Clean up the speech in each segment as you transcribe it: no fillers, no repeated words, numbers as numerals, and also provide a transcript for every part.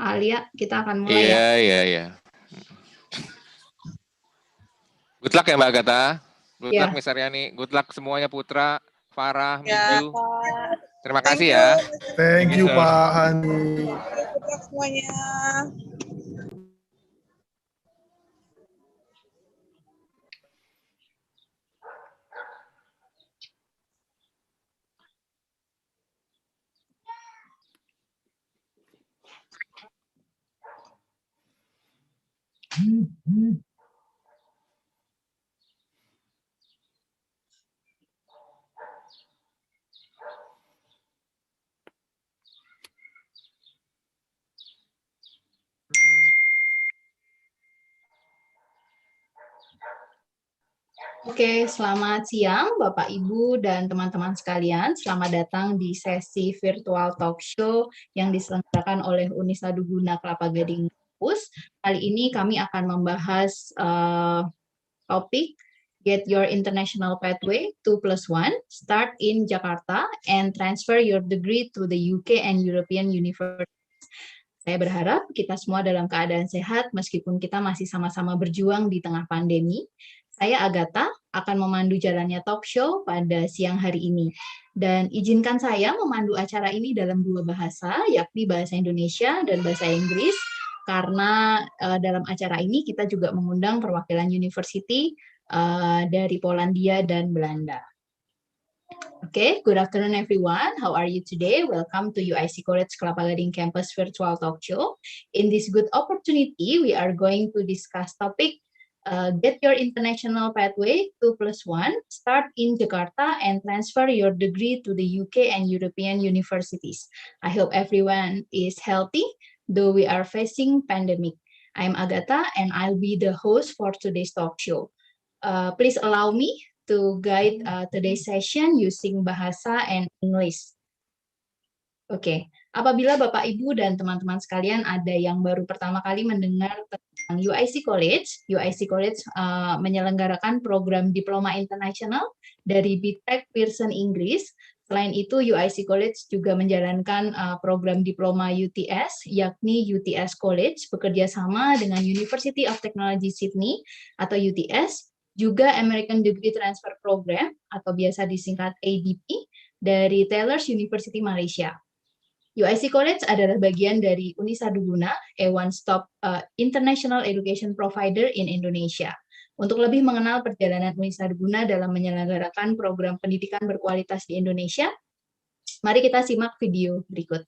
Alia, kita akan mulai Iya, ya. iya. Good luck ya Mbak Agatha. Good luck Miss Aryani. Good luck semuanya Putra, Farah, Miju. Terima kasih ya. Thank you Pak Hani. Good luck semuanya. Oke, selamat siang Bapak, Ibu, dan teman-teman sekalian. Selamat datang di sesi virtual talk show yang diselenggarakan oleh Unisaduguna Kelapa Gading Kampus. Kali ini kami akan membahas topik Get Your International Pathway 2+1, Start in Jakarta, and Transfer Your Degree to the UK and European Universities. Saya berharap kita semua dalam keadaan sehat meskipun kita masih sama-sama berjuang di tengah pandemi. Saya Agatha akan memandu jalannya talk show pada siang hari ini. Dan izinkan saya memandu acara ini dalam dua bahasa, yakni bahasa Indonesia dan bahasa Inggris, karena dalam acara ini kita juga mengundang perwakilan university dari Polandia dan Belanda. Okay, good afternoon everyone. How are you today? Welcome to UIC College Kelapa Gading Campus Virtual Talk Show. In this good opportunity, we are going to discuss topic Get Your International Pathway 2+1, Start in Jakarta, and Transfer Your Degree to the UK and European Universities. I hope everyone is healthy, though we are facing pandemic. I'm Agatha, and I'll be the host for today's talk show. Please allow me to guide today's session using bahasa and English. Oke, apabila Bapak, Ibu, dan teman-teman sekalian ada yang baru pertama kali mendengar tentang UIC College menyelenggarakan program Diploma Internasional dari BTech Pearson Inggris. Selain itu, UIC College juga menjalankan program Diploma UTS, yakni UTS College, bekerja sama dengan University of Technology Sydney atau UTS, juga American Degree Transfer Program atau biasa disingkat ADP dari Taylor's University Malaysia. UIC College adalah bagian dari Unisaduguna, a one-stop international education provider in Indonesia. Untuk lebih mengenal perjalanan Unisaduguna dalam menyelenggarakan program pendidikan berkualitas di Indonesia, mari kita simak video berikut.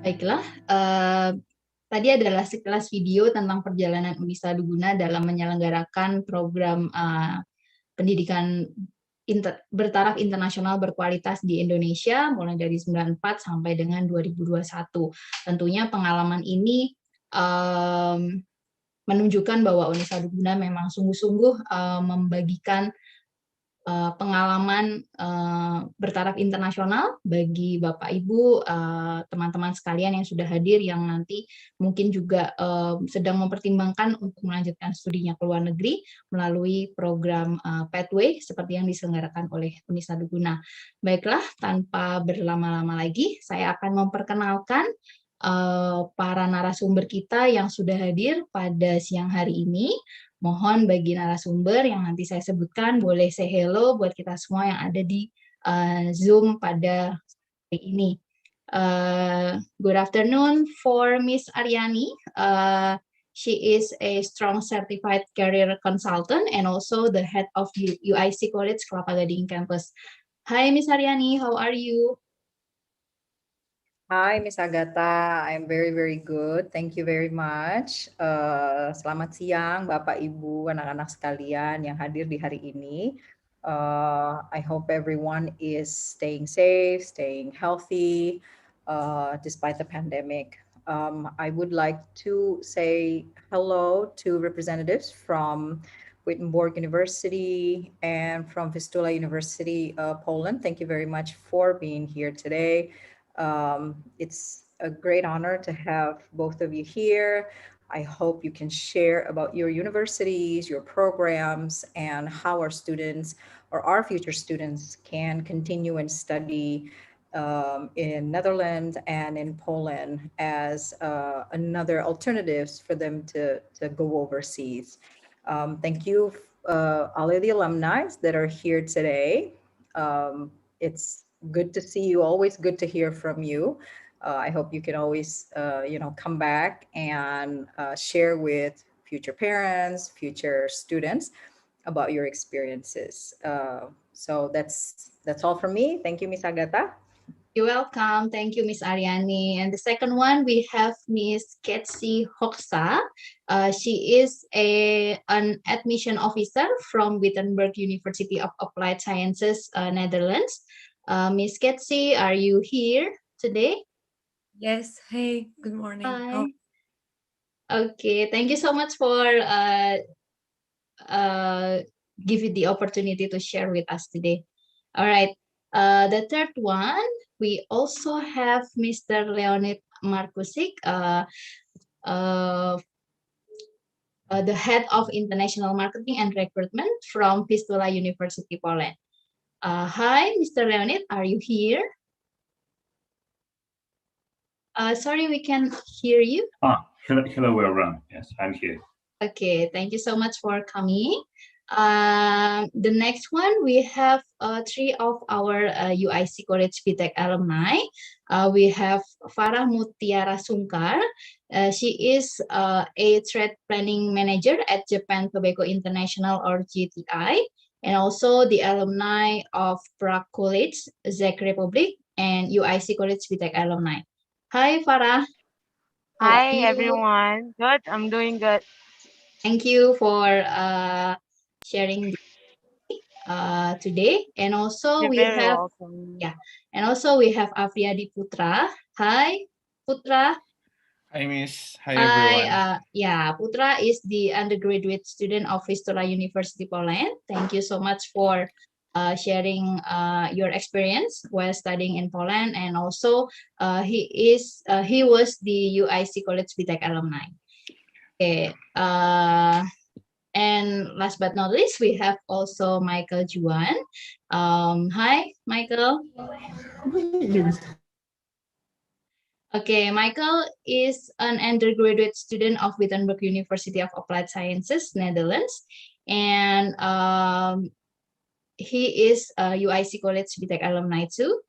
Baiklah, tadi adalah sekilas video tentang perjalanan Unisaduguna dalam menyelenggarakan program pendidikan bertaraf internasional berkualitas di Indonesia mulai dari 94 sampai dengan 2021. Tentunya pengalaman ini menunjukkan bahwa Unisaduguna memang sungguh-sungguh membagikan pengalaman bertaraf internasional bagi Bapak Ibu, teman-teman sekalian yang sudah hadir yang nanti mungkin juga sedang mempertimbangkan untuk melanjutkan studinya ke luar negeri melalui program Pathway seperti yang diselenggarakan oleh Unisaduguna. Baiklah, tanpa berlama-lama lagi, saya akan memperkenalkan para narasumber kita yang sudah hadir pada siang hari ini. Mohon bagi narasumber yang nanti saya sebutkan boleh say hello buat kita semua yang ada di Zoom pada hari ini. Good afternoon for Miss Aryani. She is a strong certified career consultant and also the head of UIC College Kelapa Gading campus. Hi Miss Aryani, how are you? Hi, Miss Agatha. I'm very, very good. Thank you very much. Selamat siang, Bapak, Ibu, anak-anak sekalian yang hadir di hari ini. I hope everyone is staying safe, staying healthy, despite the pandemic. I would like to say hello to representatives from Wittenberg University and from Vistula University, Poland. Thank you very much for being here today. It's a great honor to have both of you here. I hope you can share about your universities, your programs, and how our students or our future students can continue and study in Netherlands and in Poland as another alternatives for them to go overseas. Thank you, all of the alumni that are here today. It's good to see you, always good to hear from you. I hope you can always, come back and share with future parents, future students about your experiences. So that's all from me. Thank you, Miss Agatha. You're welcome. Thank you, Miss Aryani. And the second one, we have Miss Ketsi Hoxha. She is an admission officer from Wittenberg University of Applied Sciences, Netherlands. Miss Ketsi, are you here today? Yes. Hey, good morning. Hi. Okay, thank you so much for giving the opportunity to share with us today. All right. The third one, we also have Mr. Leonid Markusik, the head of international marketing and recruitment from Vistula University, Poland. Hi, Mr. Leonid, are you here? Sorry, we can't hear you. Hello, everyone. Yes, I'm here. Okay, thank you so much for coming. The next one, we have three of our UIC College BTech alumni. We have Farah Mutiara Sungkar. She is a trade planning manager at Japan Tobacco International or GTI, and also the alumni of Prague College, Czech Republic, and UIC College BTech alumni. Hi, Farah. Hi, everyone. Good. I'm doing good. Thank you for sharing today. And also You're we very have welcome. and also we have Afriyadi Putra. Hi, Putra. Hi, Miss. Hi, everyone. Putra is the undergraduate student of Vistula University, Poland. Thank you so much for sharing your experience while studying in Poland, and also he was the UIC College BTech alumni. Okay. And last but not least, we have also Michael Juan. Hi, Michael. Okay, Michael is an undergraduate student of Wittenberg University of Applied Sciences, Netherlands, and he is a UIC College BTech alumni too,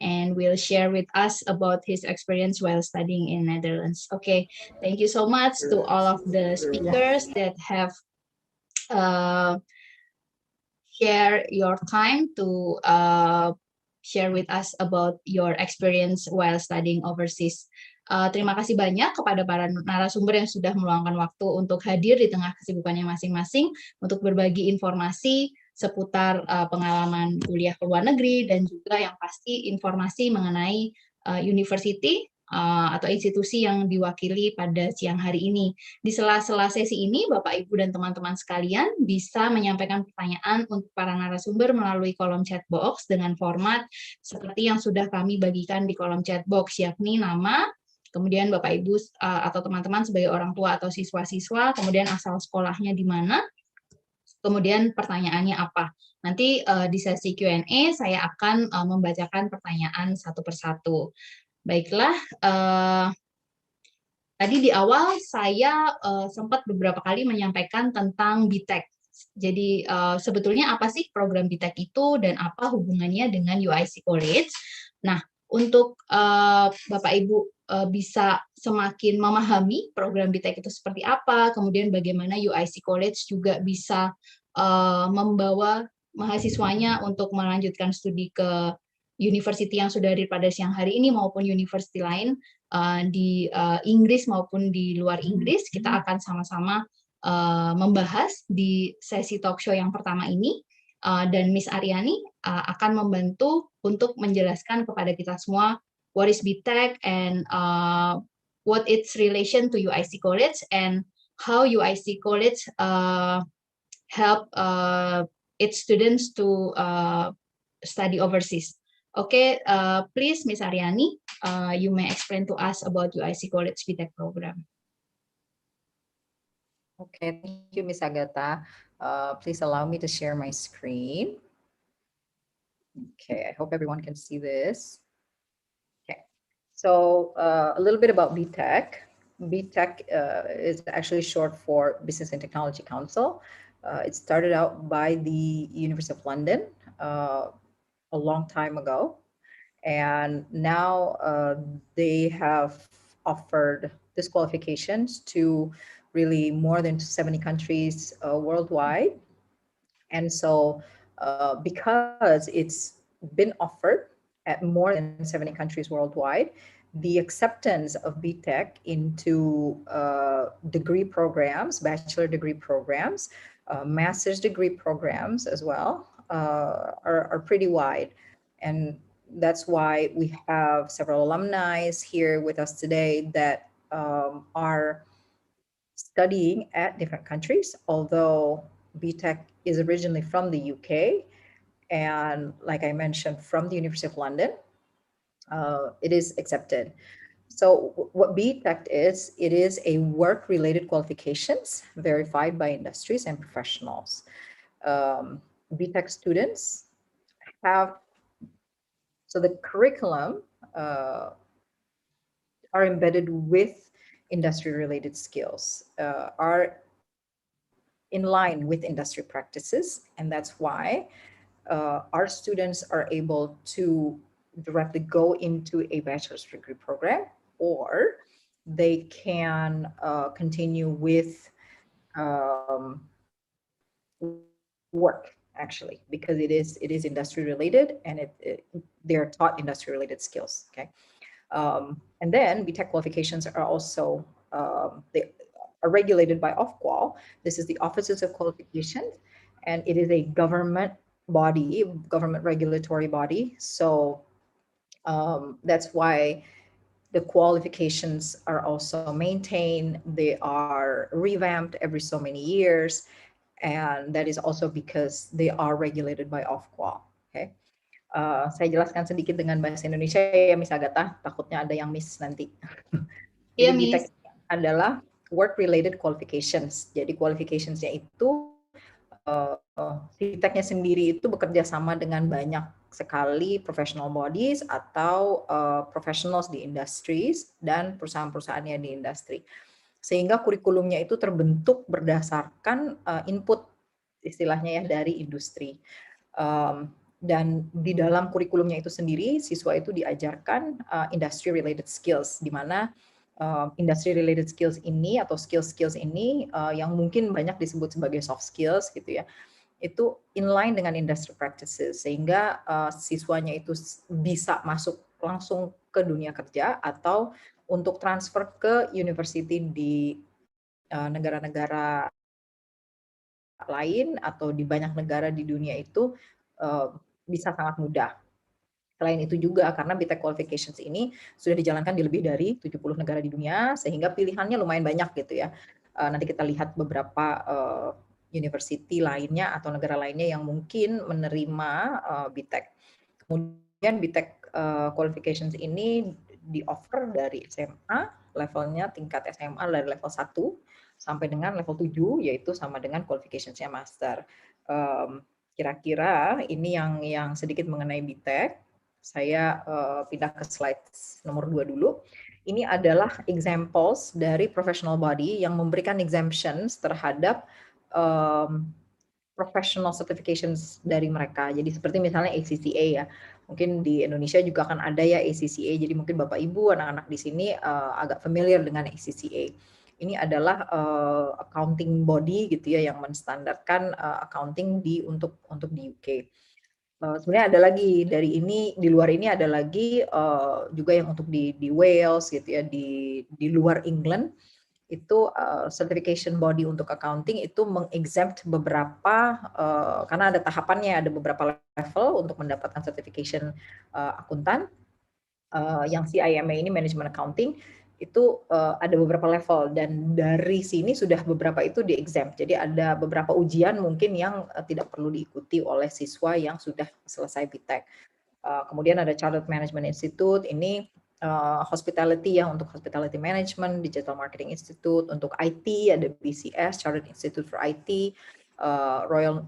and will share with us about his experience while studying in Netherlands. Okay, thank you so much to all of the speakers that have share your time to share with us about your experience while studying overseas. Terima kasih banyak kepada para narasumber yang sudah meluangkan waktu untuk hadir di tengah kesibukannya masing-masing untuk berbagi informasi seputar pengalaman kuliah ke luar negeri dan juga yang pasti informasi mengenai university atau institusi yang diwakili pada siang hari ini. Di sela-sela sesi ini, Bapak, Ibu, dan teman-teman sekalian bisa menyampaikan pertanyaan untuk para narasumber melalui kolom chat box dengan format seperti yang sudah kami bagikan di kolom chat box, yakni nama, kemudian Bapak, Ibu, atau teman-teman sebagai orang tua atau siswa-siswa, kemudian asal sekolahnya di mana, kemudian pertanyaannya apa. Nanti di sesi Q&A saya akan membacakan pertanyaan satu persatu. Baiklah, tadi di awal saya sempat beberapa kali menyampaikan tentang BTech. Jadi sebetulnya apa sih program BTech itu dan apa hubungannya dengan UIC College? Nah, untuk Bapak Ibu bisa semakin memahami program BTech itu seperti apa, kemudian bagaimana UIC College juga bisa membawa mahasiswanya untuk melanjutkan studi ke university yang sudah hadir pada siang hari ini maupun university lain di Inggris maupun di luar Inggris, kita akan sama-sama membahas di sesi talk show yang pertama ini, dan Miss Aryani akan membantu untuk menjelaskan kepada kita semua what is BTech and what its relation to UIC College and how UIC College help its students to study overseas. Okay, please, Miss Aryani, you may explain to us about UIC College BTech program. Okay, thank you, Miss Agatha. Please allow me to share my screen. Okay, I hope everyone can see this. Okay, so a little bit about BTech. BTech is actually short for Business and Technology Council. It started out by the University of London a long time ago, and now they have offered these qualifications to really more than 70 countries worldwide. And so because it's been offered at more than 70 countries worldwide, the acceptance of BTech into degree programs, bachelor degree programs, master's degree programs as well, are pretty wide. And that's why we have several alumni here with us today that are studying at different countries, although BTech is originally from the UK, and like I mentioned, from the University of London, it is accepted. So what BTech is, it is a work-related qualifications verified by industries and professionals. BTech students have, so the curriculum are embedded with industry-related skills, are in line with industry practices, and that's why our students are able to directly go into a bachelor's degree program, or they can continue with work, actually, because it is industry related, and they're taught industry related skills. Okay, and then BTech qualifications are also they are regulated by OFQUAL. This is the Offices of Qualifications, and it is a government body, government regulatory body. So that's why the qualifications are also maintained. They are revamped every so many years, and that is also because they are regulated by OFQUAL. Okay. Saya jelaskan sedikit dengan bahasa Indonesia ya, Miss Agatha. Takutnya ada yang miss nanti. Iya, Miss. Miss. Adalah work-related qualifications. Jadi qualifications-nya itu, BTech-nya sendiri itu bekerja sama dengan banyak sekali professional bodies atau professionals di industries dan perusahaan-perusahaannya di industri. Sehingga kurikulumnya itu terbentuk berdasarkan input istilahnya ya dari industri. Dan di dalam kurikulumnya itu sendiri, siswa itu diajarkan industry related skills, di mana industry related skills ini atau skills ini yang mungkin banyak disebut sebagai soft skills gitu ya, itu inline dengan industry practices, sehingga siswanya itu bisa masuk langsung ke dunia kerja atau untuk transfer ke university di negara-negara lain atau di banyak negara di dunia itu bisa sangat mudah. Selain itu juga karena BTech Qualifications ini sudah dijalankan di lebih dari 70 negara di dunia, sehingga pilihannya lumayan banyak gitu ya. Nanti kita lihat beberapa university lainnya atau negara lainnya yang mungkin menerima BTech. Kemudian BTech Qualifications ini di-offer dari SMA, levelnya tingkat SMA dari level 1 sampai dengan level 7, yaitu sama dengan qualifications-nya master. Kira-kira ini yang sedikit mengenai BTech. Saya pindah ke slide nomor 2 dulu. Ini adalah examples dari professional body yang memberikan exemptions terhadap professional certifications dari mereka. Jadi seperti misalnya ACCA ya. Mungkin di Indonesia juga akan ada ya ACCA. Jadi mungkin Bapak Ibu, anak-anak di sini agak familiar dengan ACCA. Ini adalah accounting body gitu ya yang menstandarkan accounting untuk di UK. Sebenarnya ada lagi dari ini, di luar ini ada lagi juga yang untuk di Wales gitu ya, di luar England itu certification body untuk accounting itu mengexempt beberapa karena ada tahapannya, ada beberapa level untuk mendapatkan certification akuntan. Yang CIMA ini management accounting itu ada beberapa level, dan dari sini sudah beberapa itu di-exempt. Jadi ada beberapa ujian mungkin yang tidak perlu diikuti oleh siswa yang sudah selesai BTech. Kemudian ada Chartered Management Institute, ini hospitality yang untuk hospitality management, Digital Marketing Institute, untuk IT ada BCS, Chartered Institute for IT, Royal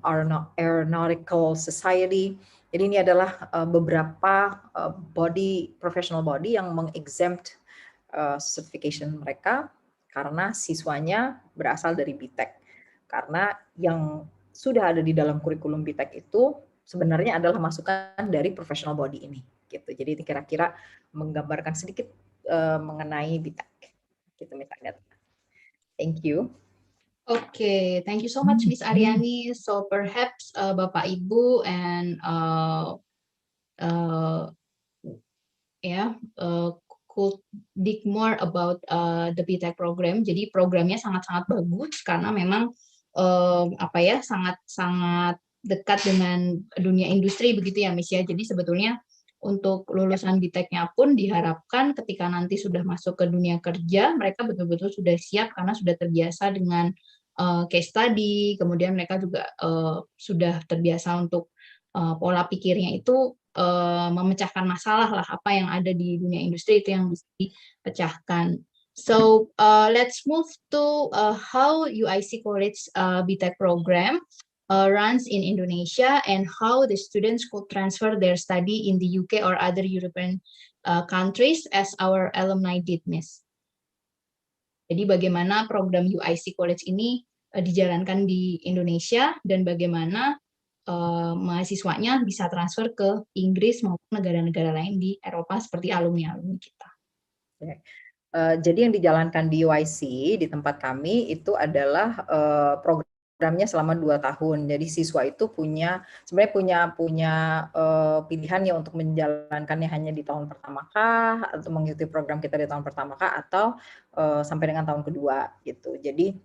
Aeronautical Society. Jadi ini adalah beberapa body, professional body yang mengexempt certification mereka karena siswanya berasal dari BTech. Karena yang sudah ada di dalam kurikulum BTech itu sebenarnya adalah masukan dari professional body ini. Gitu. Jadi kira-kira menggambarkan sedikit mengenai BTech. Gitu misalnya. Thank you. Okay, thank you so much, Miss Aryani. So perhaps Bapak Ibu and could dig more about the BTech program. Jadi programnya sangat-sangat bagus karena memang sangat dekat dengan dunia industri begitu ya, Miss ya. Jadi sebetulnya untuk lulusan BTech-nya pun diharapkan ketika nanti sudah masuk ke dunia kerja, mereka betul-betul sudah siap karena sudah terbiasa dengan case study, kemudian mereka juga sudah terbiasa untuk pola pikirnya itu memecahkan masalah lah, apa yang ada di dunia industri itu yang bisa dipecahkan. So let's move to how UIC College BTech program runs in Indonesia and how the students could transfer their study in the UK or other European countries as our alumni did, Miss. Jadi bagaimana program UIC College ini dijalankan di Indonesia dan bagaimana mahasiswanya bisa transfer ke Inggris maupun negara-negara lain di Eropa seperti alumni-alumni kita. Jadi yang dijalankan di UIC di tempat kami itu adalah programnya selama 2 tahun. Jadi siswa itu sebenarnya punya pilihan ya untuk menjalankannya hanya di tahun pertama kah, atau mengikuti program kita di tahun pertama kah, atau sampai dengan tahun kedua gitu. Jadi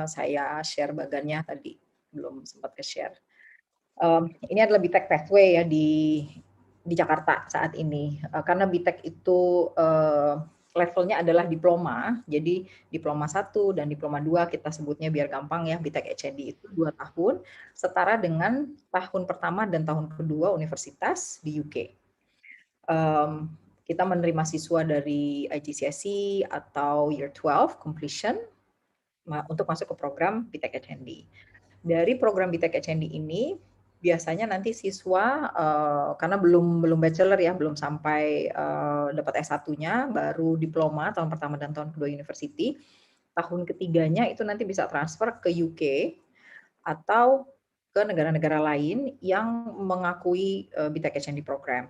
saya share bagannya tadi, belum sempat ke-share. Ini adalah BTech Pathway ya di Jakarta saat ini. Karena BTech itu levelnya adalah diploma, jadi diploma 1 dan diploma 2 kita sebutnya biar gampang ya, BTech HND itu 2 tahun, setara dengan tahun pertama dan tahun kedua universitas di UK. Kita menerima siswa dari IGCSE atau Year 12 completion untuk masuk ke program BTech HND. Dari program BTech HND ini biasanya nanti siswa karena belum bachelor ya, belum sampai dapat S1-nya, baru diploma tahun pertama dan tahun kedua university. Tahun ketiganya itu nanti bisa transfer ke UK atau ke negara-negara lain yang mengakui BTech HND program.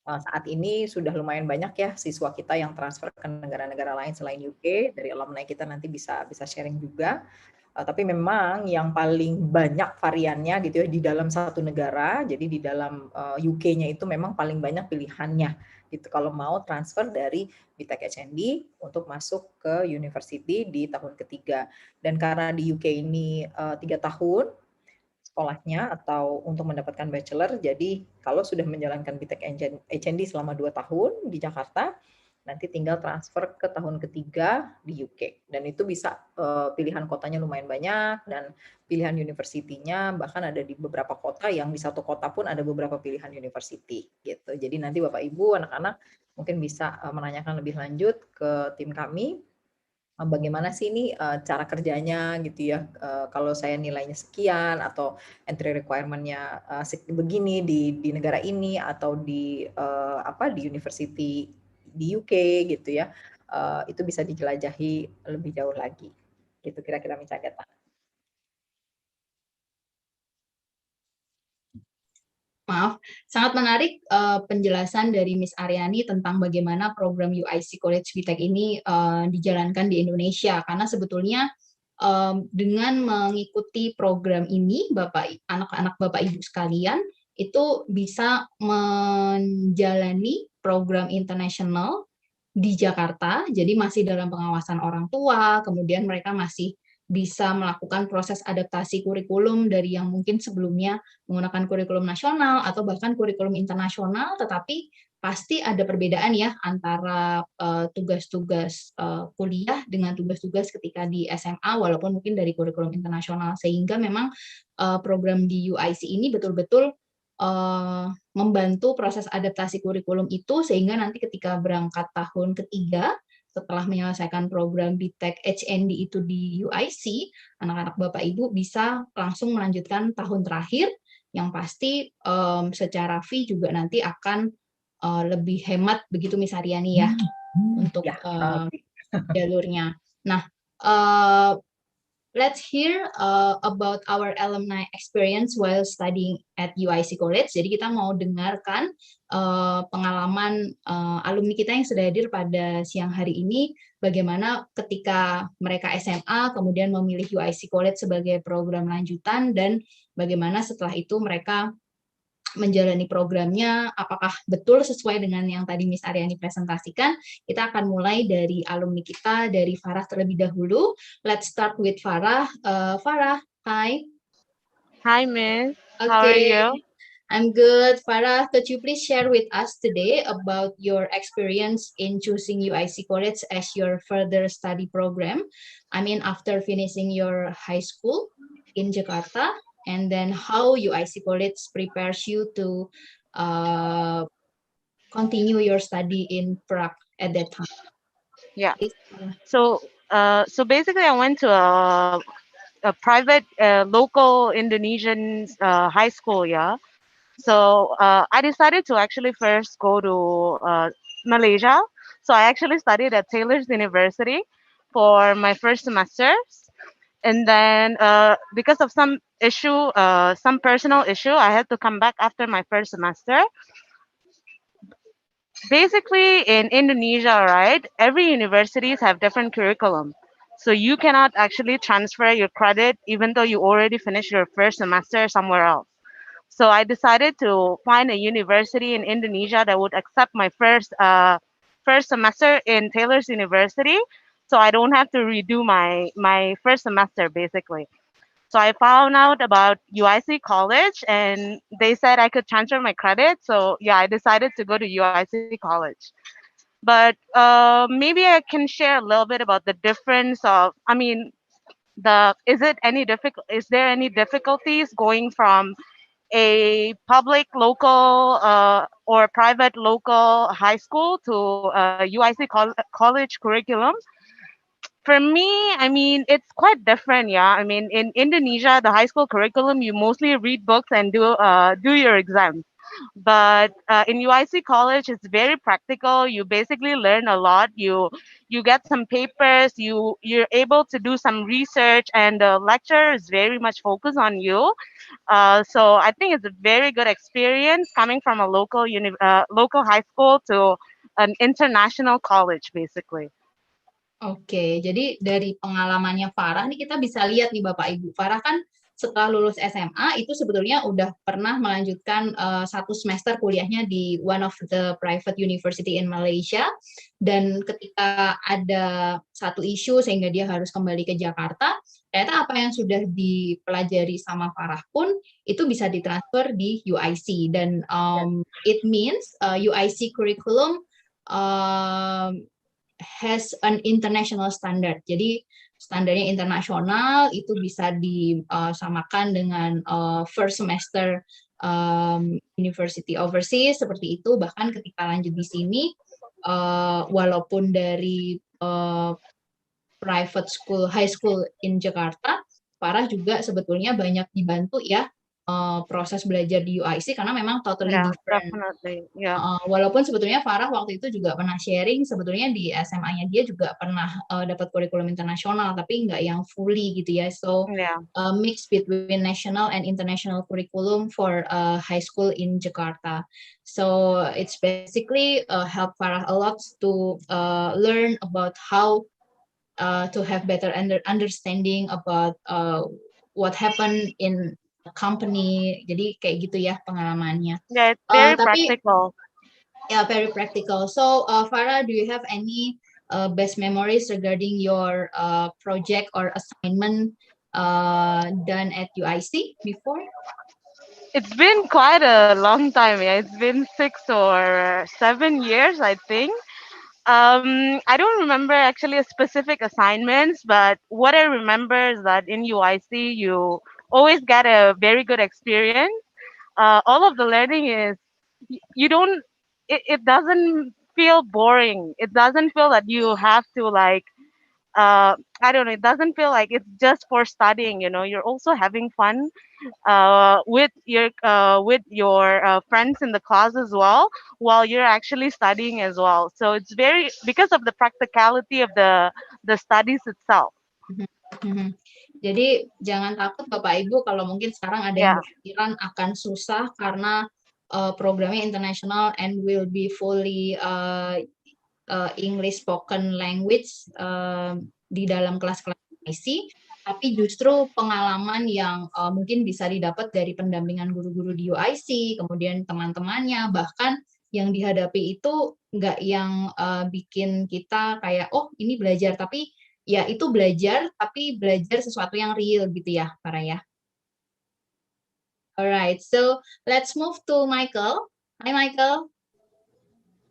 Saat ini sudah lumayan banyak ya siswa kita yang transfer ke negara-negara lain selain UK. Dari alumni kita nanti bisa sharing juga. Tapi memang yang paling banyak variannya gitu ya di dalam satu negara. Jadi di dalam UK-nya itu memang paling banyak pilihannya gitu kalau mau transfer dari BTech HND untuk masuk ke university di tahun ketiga. Dan karena di UK ini 3 tahun sekolahnya atau untuk mendapatkan bachelor, jadi kalau sudah menjalankan BTech HND selama 2 tahun di Jakarta, nanti tinggal transfer ke tahun ketiga di UK. Dan itu bisa pilihan kotanya lumayan banyak, dan pilihan university-nya bahkan ada di beberapa kota, yang di satu kota pun ada beberapa pilihan university gitu. Jadi nanti Bapak Ibu, anak-anak mungkin bisa menanyakan lebih lanjut ke tim kami, bagaimana sih ini cara kerjanya gitu ya, kalau saya nilainya sekian atau entry requirement-nya begini di negara ini atau di di university di UK gitu ya, itu bisa dijelajahi lebih jauh lagi gitu kira-kira Miss Agatha. Maaf, sangat menarik penjelasan dari Miss Aryani tentang bagaimana program UIC College BTech ini dijalankan di Indonesia. Karena sebetulnya dengan mengikuti program ini, anak-anak Bapak Ibu sekalian, itu bisa menjalani program internasional di Jakarta, jadi masih dalam pengawasan orang tua, kemudian mereka masih bisa melakukan proses adaptasi kurikulum dari yang mungkin sebelumnya menggunakan kurikulum nasional atau bahkan kurikulum internasional, tetapi pasti ada perbedaan ya antara tugas-tugas kuliah dengan tugas-tugas ketika di SMA, walaupun mungkin dari kurikulum internasional, sehingga memang program di UIC ini betul-betul membantu proses adaptasi kurikulum itu, sehingga nanti ketika berangkat tahun ketiga, setelah menyelesaikan program BTech HND itu di UIC, anak-anak Bapak Ibu bisa langsung melanjutkan tahun terakhir, yang pasti secara fee juga nanti akan lebih hemat, begitu Miss Aryani ya, untuk jalurnya. Nah, let's hear about our alumni experience while studying at UIC College. Jadi kita mau dengarkan pengalaman alumni kita yang sudah hadir pada siang hari ini, bagaimana ketika mereka SMA kemudian memilih UIC College sebagai program lanjutan, dan bagaimana setelah itu mereka menjalani programnya, apakah betul sesuai dengan yang tadi Miss Aryani presentasikan. Kita akan mulai dari alumni kita, dari Farah terlebih dahulu. Let's start with Farah. Farah, hi. Hi, Miss. Okay. How are you? I'm good. Farah, could you please share with us today about your experience in choosing UIC College as your further study program? I mean, after finishing your high school in Jakarta, and then how UIC College prepares you to continue your study in Prague at that time. Yeah. So basically, I went to a private local Indonesian high school. Yeah. So I decided to actually first go to Malaysia. So I actually studied at Taylor's University for my first semesters. And then because of some issue, some personal issue, I had to come back after my first semester. Basically, in Indonesia, right, every universities have different curriculum. So you cannot actually transfer your credit even though you already finished your first semester somewhere else. So I decided to find a university in Indonesia that would accept my first semester in Taylor's University, so I don't have to redo my first semester basically. So I found out about UIC College, and they said I could transfer my credit. So yeah, I decided to go to UIC College. But maybe I can share a little bit about the difference of, I mean, is there any difficulties going from a public local or private local high school to UIC college curriculum? For me, I mean, it's quite different. Yeah, I mean, in Indonesia, the high school curriculum, you mostly read books and do your exams. But in UIC college, it's very practical. You basically learn a lot. You get some papers. You're able to do some research, and the lecturer is very much focused on you. So I think it's a very good experience coming from a local high school to an international college, basically. Oke, jadi dari pengalamannya Farah nih kita bisa lihat nih Bapak Ibu. Farah kan setelah lulus SMA itu sebetulnya udah pernah melanjutkan satu semester kuliahnya di one of the private university in Malaysia, dan ketika ada satu isu sehingga dia harus kembali ke Jakarta, ternyata apa yang sudah dipelajari sama Farah pun itu bisa ditransfer di UIC, dan it means UIC curriculum has an international standard. Jadi standarnya internasional, itu bisa disamakan dengan first semester university overseas seperti itu. Bahkan ketika lanjut di sini, walaupun dari private school, high school in Jakarta, Farah juga sebetulnya banyak dibantu ya proses belajar di UIC karena memang totally different. Definitely. Yeah. Walaupun sebetulnya Farah waktu itu juga pernah sharing, sebetulnya di SMA-nya dia juga pernah dapat kurikulum internasional, tapi nggak yang fully gitu ya. So mix between national and international curriculum for high school in Jakarta. So it's basically help Farah a lot to learn about how to have better understanding about what happened in company. Jadi kayak gitu ya pengalamannya. Yeah, it's very practical. Yeah, very practical. So Farah, do you have any best memories regarding your project or assignment done at UIC before? It's been quite a long time. Yeah, it's been 6 or 7 years, I think. I don't remember actually a specific assignments, but what I remember is that in UIC you always get a very good experience. All of the learning is you don't. It doesn't feel boring. It doesn't feel that you have to like. I don't know. It doesn't feel like it's just for studying. You know, you're also having fun with your friends in the class as well, while you're actually studying as well. So it's very because of the practicality of the studies itself. Jadi jangan takut Bapak Ibu kalau mungkin sekarang ada yang berpikiran akan susah karena programnya internasional and will be fully English spoken language di dalam kelas-kelas UIC, tapi justru pengalaman yang mungkin bisa didapat dari pendampingan guru-guru di UIC, kemudian teman-temannya, bahkan yang dihadapi itu nggak yang bikin kita kayak, oh ini belajar, tapi ya itu belajar, tapi belajar sesuatu yang real gitu ya, Farah ya. Alright, so let's move to Michael. Hi Michael.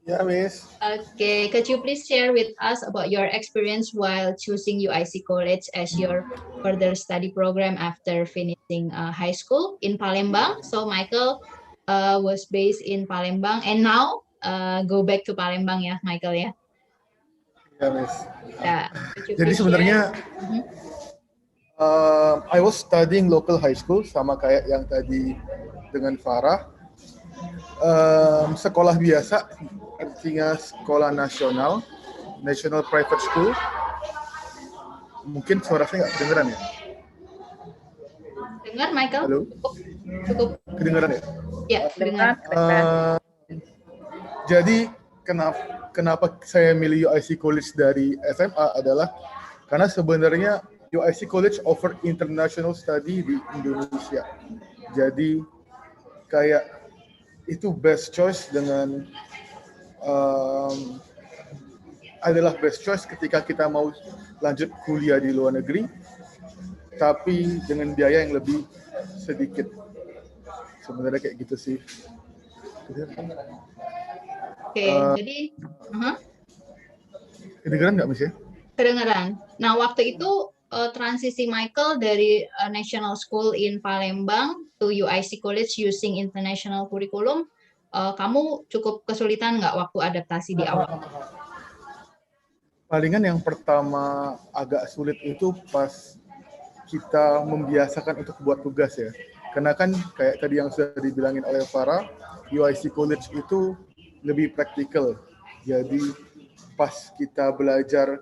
Yeah, Miss. Okay, could you please share with us about your experience while choosing UIC College as your further study program after finishing high school in Palembang? So Michael was based in Palembang and now go back to Palembang ya, Michael ya? Ya, Miss. Yeah. Jadi sebenarnya I was studying local high school sama kayak yang tadi dengan Farah. Sekolah biasa, artinya sekolah nasional, national private school. Mungkin suara saya nggak kedengeran ya? Dengar, Michael? Halo? Cukup. Kedengeran ya? Ya, dengar. Jadi kenapa saya milih UIC College dari SMA adalah karena sebenarnya UIC College offer international study di Indonesia. Jadi kayak itu best choice dengan adalah best choice ketika kita mau lanjut kuliah di luar negeri, tapi dengan biaya yang lebih sedikit. Sebenarnya kayak gitu sih. Oke, jadi kedengeran nggak, Miss ya? Kedengeran. Nah, waktu itu transisi Michael dari National School in Palembang to UIC College using international curriculum, kamu cukup kesulitan nggak waktu adaptasi di awal? Palingan yang pertama agak sulit itu pas kita membiasakan untuk buat tugas ya. Karena kan kayak tadi yang sudah dibilangin oleh Farah, UIC College itu lebih praktikal. Jadi pas kita belajar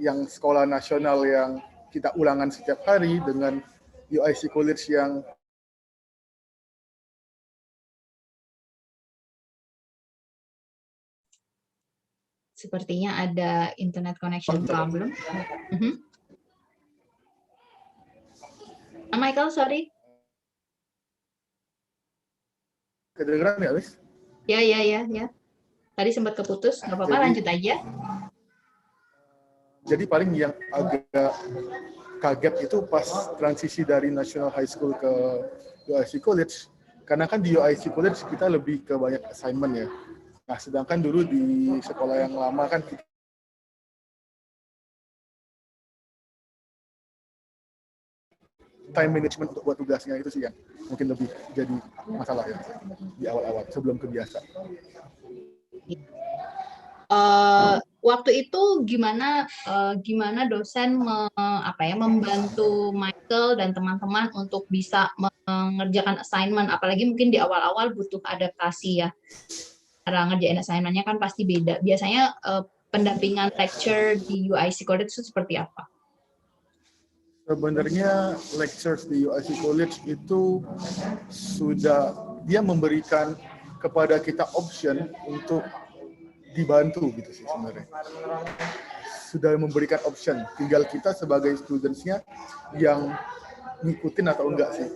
yang sekolah nasional yang kita ulangan setiap hari dengan UIC College yang sepertinya ada internet connection problem. Michael, sorry. Kedengeran ya, Alice? Ya. Tadi sempat keputus, nggak apa-apa, lanjut aja. Jadi paling yang agak kaget itu pas transisi dari National High School ke UIC College. Karena kan di UIC College kita lebih ke banyak assignment ya. Nah, sedangkan dulu di sekolah yang lama kan kita time management untuk buat tugasnya itu sih yang mungkin lebih jadi masalah ya di awal-awal sebelum kebiasa. Waktu itu gimana dosen membantu Michael dan teman-teman untuk bisa mengerjakan assignment, apalagi mungkin di awal-awal butuh adaptasi ya. Cara ngerjain assignment-nya kan pasti beda. Biasanya pendampingan lecture di UIC College itu seperti apa? Sebenarnya lectures di UIC College itu dia memberikan kepada kita option untuk dibantu gitu sih sebenarnya. Sudah memberikan option, tinggal kita sebagai students-nya yang ngikutin atau enggak sih.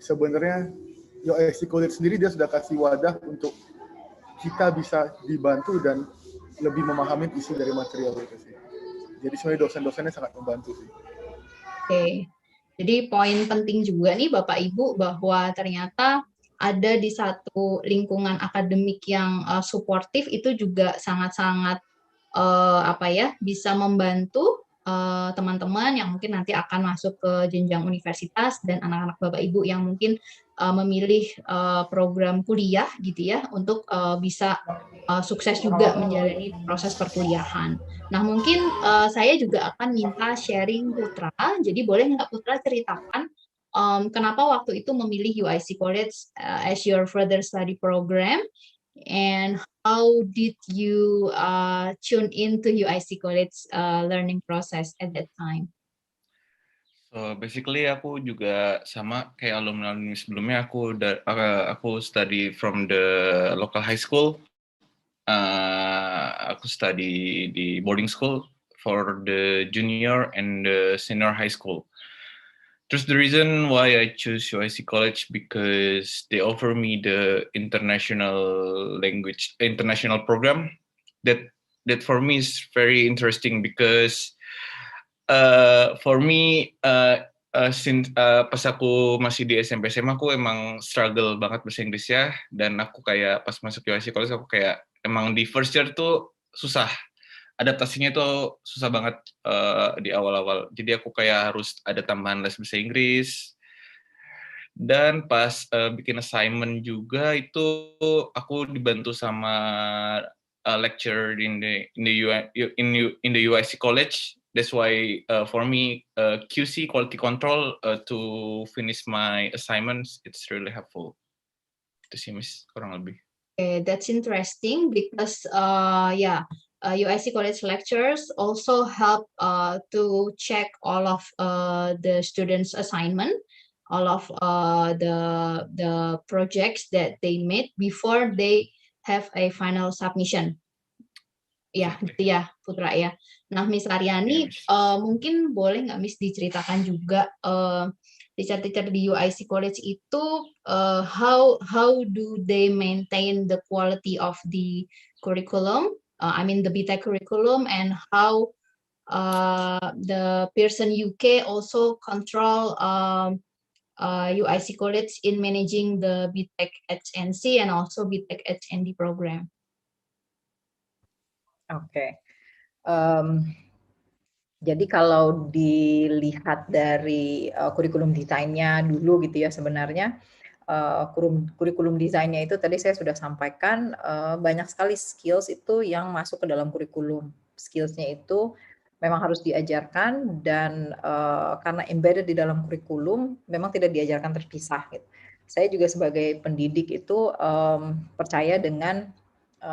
Sebenarnya UIC College sendiri dia sudah kasih wadah untuk kita bisa dibantu dan lebih memahami isi dari material itu sih. Jadi sebenarnya dosen-dosennya sangat membantu sih. Oke, jadi poin penting juga nih Bapak Ibu bahwa ternyata ada di satu lingkungan akademik yang suportif itu juga sangat-sangat bisa membantu teman-teman yang mungkin nanti akan masuk ke jenjang universitas dan anak-anak Bapak Ibu yang mungkin memilih program kuliah gitu ya untuk bisa sukses juga menjalani proses perkuliahan. Nah, mungkin saya juga akan minta sharing Putra. Jadi boleh nggak Putra ceritakan kenapa waktu itu memilih UIC College as your further study program, and how did you tune into UIC College learning process at that time? So basically aku juga sama kayak alumni sebelumnya, aku study from the local high school. Aku study di boarding school for the junior and the senior high school. Just the reason why I choose UIC College because they offer me the international program that for me is very interesting because for me since pas aku masih di SMP SMA aku emang struggle banget bahasa Inggris ya, dan aku kayak pas masuk UIC College aku kayak emang di first year tuh susah, adaptasinya tuh susah banget di awal-awal. Jadi aku kayak harus ada tambahan les bahasa Inggris. Dan pas bikin assignment juga itu aku dibantu sama lecturer in the UIC College. That's why for me QC quality control to finish my assignments it's really helpful. Itu sih Miss kurang lebih. Okay, that's interesting because UIC College lectures also help to check all of the students' assignment, all of the projects that they made before they have a final submission. Ya, gitu ya, Putra ya. Nah, Miss Aryani, mungkin boleh nggak Miss diceritakan juga teacher-teacher di UIC College itu how do they maintain the quality of the curriculum? The BTEC curriculum, and how the Pearson UK also control UIC College in managing the BTEC HNC and also BTEC HND program. Oke. Jadi kalau dilihat dari kurikulum desainnya dulu gitu ya, sebenarnya kurikulum desainnya itu tadi saya sudah sampaikan banyak sekali skills itu yang masuk ke dalam kurikulum. Skillsnya itu memang harus diajarkan dan karena embedded di dalam kurikulum memang tidak diajarkan terpisah gitu. Saya juga sebagai pendidik itu percaya dengan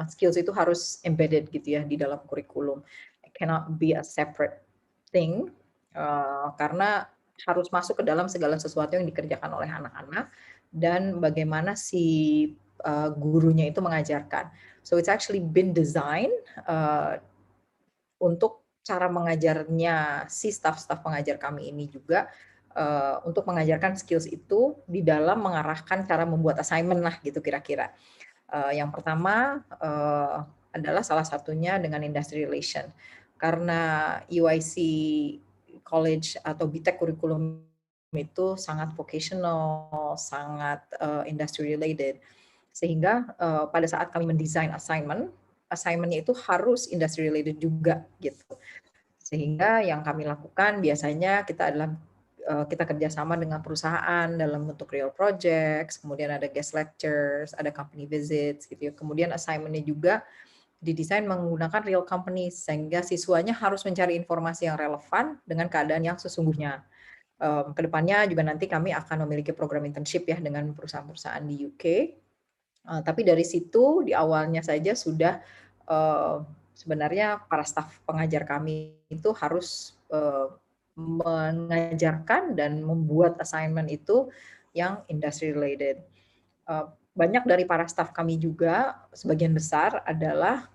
skills itu harus embedded gitu ya di dalam kurikulum. It cannot be a separate thing karena harus masuk ke dalam segala sesuatu yang dikerjakan oleh anak-anak dan bagaimana si gurunya itu mengajarkan. So it's actually been designed untuk cara mengajarnya si staf-staf pengajar kami ini juga untuk mengajarkan skills itu di dalam mengarahkan cara membuat assignment lah gitu kira-kira. Yang pertama adalah salah satunya dengan industry relation. Karena UIC college atau BTech kurikulum itu sangat vocational, sangat industry related. Sehingga pada saat kami mendesain assignment-nya itu harus industry related juga gitu. Sehingga yang kami lakukan biasanya kita kerjasama dengan perusahaan dalam bentuk real projects, kemudian ada guest lectures, ada company visits gitu ya. Kemudian assignment-nya juga didesain menggunakan real company sehingga siswanya harus mencari informasi yang relevan dengan keadaan yang sesungguhnya. Kedepannya juga nanti kami akan memiliki program internship ya dengan perusahaan-perusahaan di UK. Tapi dari situ di awalnya saja sudah sebenarnya para staf pengajar kami itu harus mengajarkan dan membuat assignment itu yang industry related. Banyak dari para staf kami juga sebagian besar adalah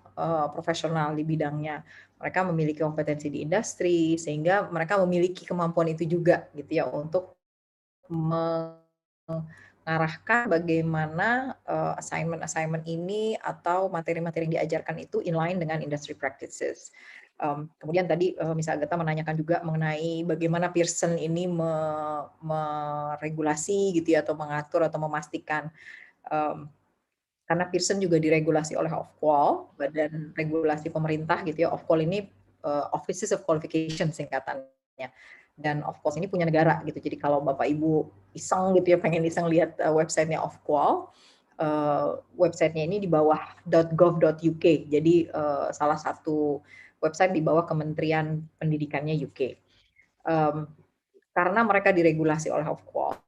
profesional di bidangnya. Mereka memiliki kompetensi di industri sehingga mereka memiliki kemampuan itu juga gitu ya untuk mengarahkan bagaimana assignment ini atau materi-materi yang diajarkan itu inline dengan industry practices. Kemudian tadi Miss Agatha menanyakan juga mengenai bagaimana Pearson ini meregulasi gitu ya atau mengatur atau memastikan karena Pearson juga diregulasi oleh Ofqual, badan regulasi pemerintah gitu ya. Ofqual ini Offices of Qualification singkatannya. Dan Ofqual ini punya negara gitu. Jadi kalau Bapak Ibu iseng gitu ya pengen iseng lihat websitenya Ofqual, websitenya ini di bawah .gov.uk. Jadi salah satu website di bawah Kementerian Pendidikannya UK. Karena mereka diregulasi oleh Ofqual,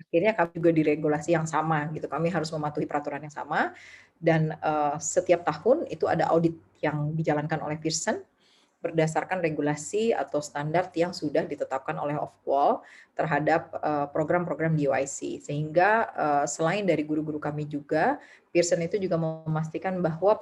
akhirnya kami juga diregulasi yang sama gitu. Kami harus mematuhi peraturan yang sama dan setiap tahun itu ada audit yang dijalankan oleh Pearson berdasarkan regulasi atau standar yang sudah ditetapkan oleh Ofqual terhadap program-program di UIC. Sehingga selain dari guru-guru kami juga, Pearson itu juga memastikan bahwa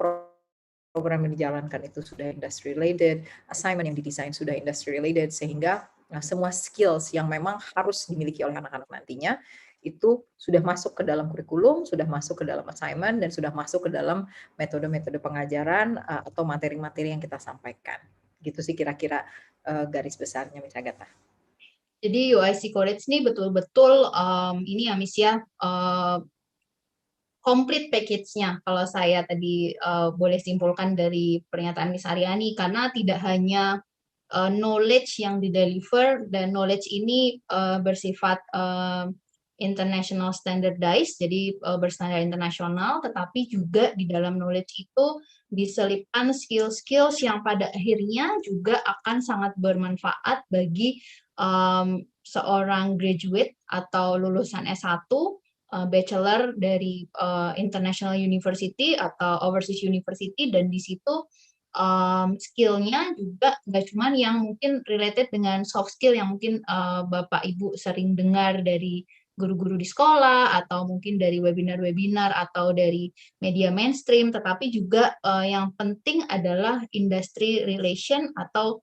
program yang dijalankan itu sudah industry related, assignment yang didesain sudah industry related, sehingga semua skills yang memang harus dimiliki oleh anak-anak nantinya itu sudah masuk ke dalam kurikulum, sudah masuk ke dalam assignment, dan sudah masuk ke dalam metode-metode pengajaran atau materi-materi yang kita sampaikan. Gitu sih kira-kira garis besarnya, Miss Agatha. Jadi UIC College ini betul-betul ini ya Miss ya, complete package-nya kalau saya tadi boleh simpulkan dari pernyataan Miss Aryani, karena tidak hanya knowledge yang di-deliver dan knowledge ini bersifat international standardized, jadi berstandar internasional, tetapi juga di dalam knowledge itu diselipkan skill-skills yang pada akhirnya juga akan sangat bermanfaat bagi seorang graduate atau lulusan S1, bachelor dari international university atau overseas university, dan di situ skill-nya juga nggak cuma yang mungkin related dengan soft skill yang mungkin Bapak Ibu sering dengar dari guru-guru di sekolah atau mungkin dari webinar-webinar atau dari media mainstream, tetapi juga yang penting adalah industry relation atau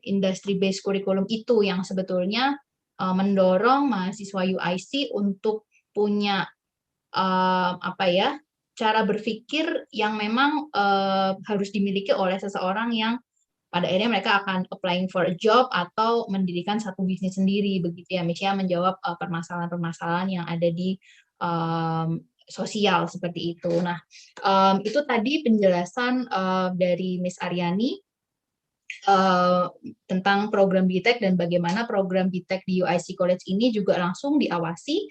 industry based curriculum itu yang sebetulnya mendorong mahasiswa UIC untuk punya cara berpikir yang memang harus dimiliki oleh seseorang yang pada akhirnya mereka akan applying for a job atau mendirikan satu bisnis sendiri, begitu ya, misalnya menjawab permasalahan-permasalahan yang ada di sosial seperti itu. Nah, itu tadi penjelasan dari Miss Aryani tentang program BTech dan bagaimana program BTech di UIC College ini juga langsung diawasi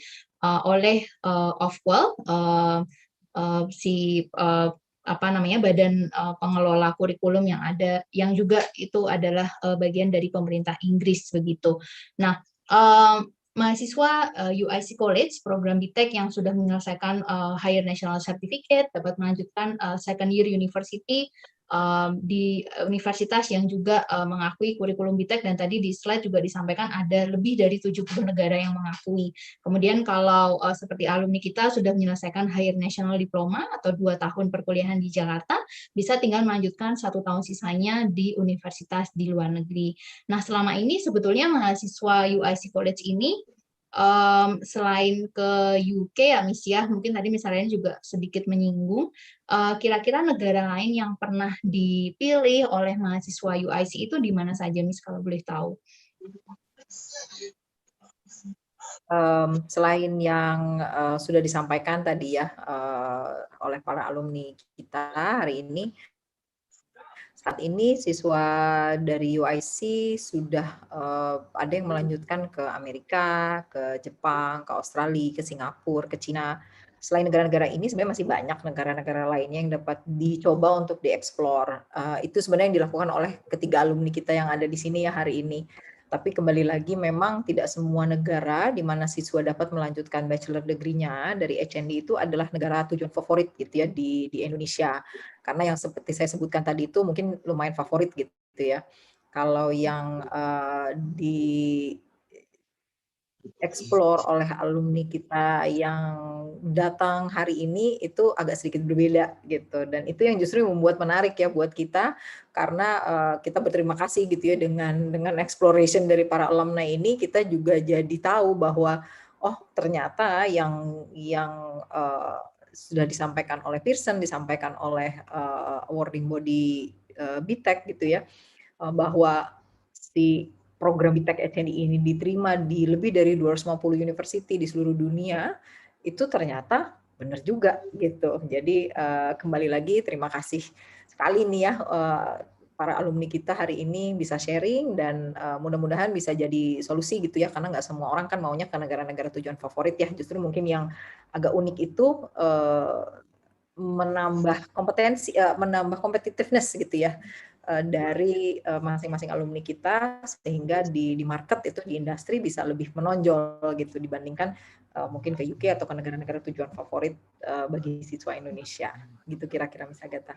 oleh Ofqual, si badan pengelola kurikulum yang ada, yang juga itu adalah bagian dari pemerintah Inggris begitu. Nah, mahasiswa UIC College program BTech yang sudah menyelesaikan Higher National Certificate dapat melanjutkan second year university di universitas yang juga mengakui kurikulum BTech, dan tadi di slide juga disampaikan ada lebih dari 70 negara yang mengakui. Kemudian kalau seperti alumni kita sudah menyelesaikan Higher National Diploma atau 2 tahun perkuliahan di Jakarta, bisa tinggal melanjutkan 1 tahun sisanya di universitas di luar negeri. Nah, selama ini sebetulnya mahasiswa UIC College ini selain ke UK ya Miss ya, mungkin tadi misalnya juga sedikit menyinggung, kira-kira negara lain yang pernah dipilih oleh mahasiswa UIC itu di mana saja Miss kalau boleh tahu? Selain yang sudah disampaikan tadi ya oleh para alumni kita hari ini, saat ini siswa dari UIC sudah ada yang melanjutkan ke Amerika, ke Jepang, ke Australia, ke Singapura, ke Cina. Selain negara-negara ini sebenarnya masih banyak negara-negara lainnya yang dapat dicoba untuk dieksplor. Itu sebenarnya yang dilakukan oleh ketiga alumni kita yang ada di sini ya hari ini. Tapi kembali lagi memang tidak semua negara di mana siswa dapat melanjutkan bachelor degree-nya dari HND itu adalah negara tujuan favorit gitu ya di Indonesia. Karena yang seperti saya sebutkan tadi itu mungkin lumayan favorit gitu ya. Kalau yang di explore oleh alumni kita yang datang hari ini itu agak sedikit berbeda gitu, dan itu yang justru membuat menarik ya buat kita, karena kita berterima kasih gitu ya dengan exploration dari para alumni ini, kita juga jadi tahu bahwa oh ternyata yang sudah disampaikan oleh Pearson, disampaikan oleh awarding body BTech gitu ya, bahwa si program BTech HND ini diterima di lebih dari 250 university di seluruh dunia, itu ternyata benar juga gitu. Jadi kembali lagi terima kasih sekali nih ya para alumni kita hari ini bisa sharing, dan mudah-mudahan bisa jadi solusi gitu ya, karena nggak semua orang kan maunya ke negara-negara tujuan favorit ya. Justru mungkin yang agak unik itu menambah kompetensi, menambah competitiveness gitu ya dari masing-masing alumni kita, sehingga di market itu di industri bisa lebih menonjol gitu dibandingkan mungkin ke UK atau ke negara-negara tujuan favorit bagi siswa Indonesia gitu kira-kira Miss Agatha.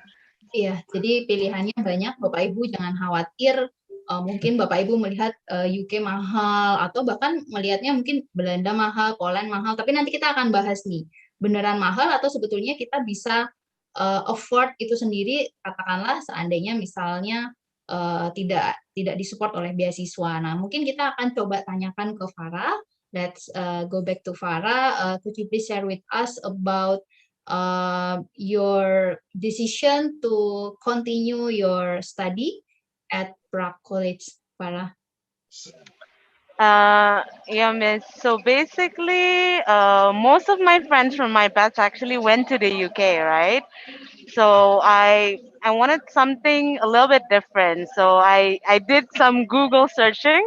Iya, jadi pilihannya banyak, Bapak Ibu jangan khawatir. Mungkin Bapak Ibu melihat UK mahal, atau bahkan melihatnya mungkin Belanda mahal, Poland mahal, tapi nanti kita akan bahas nih, beneran mahal atau sebetulnya kita bisa afford itu sendiri, katakanlah seandainya misalnya tidak disupport oleh beasiswa. Nah, mungkin kita akan coba tanyakan ke Farah. Let's go back to Farah. Could you please share with us about your decision to continue your study at Prague College, Farah? Yeah, Miss. So basically, most of my friends from my batch actually went to the UK, right? So I wanted something a little bit different. So I did some Google searching.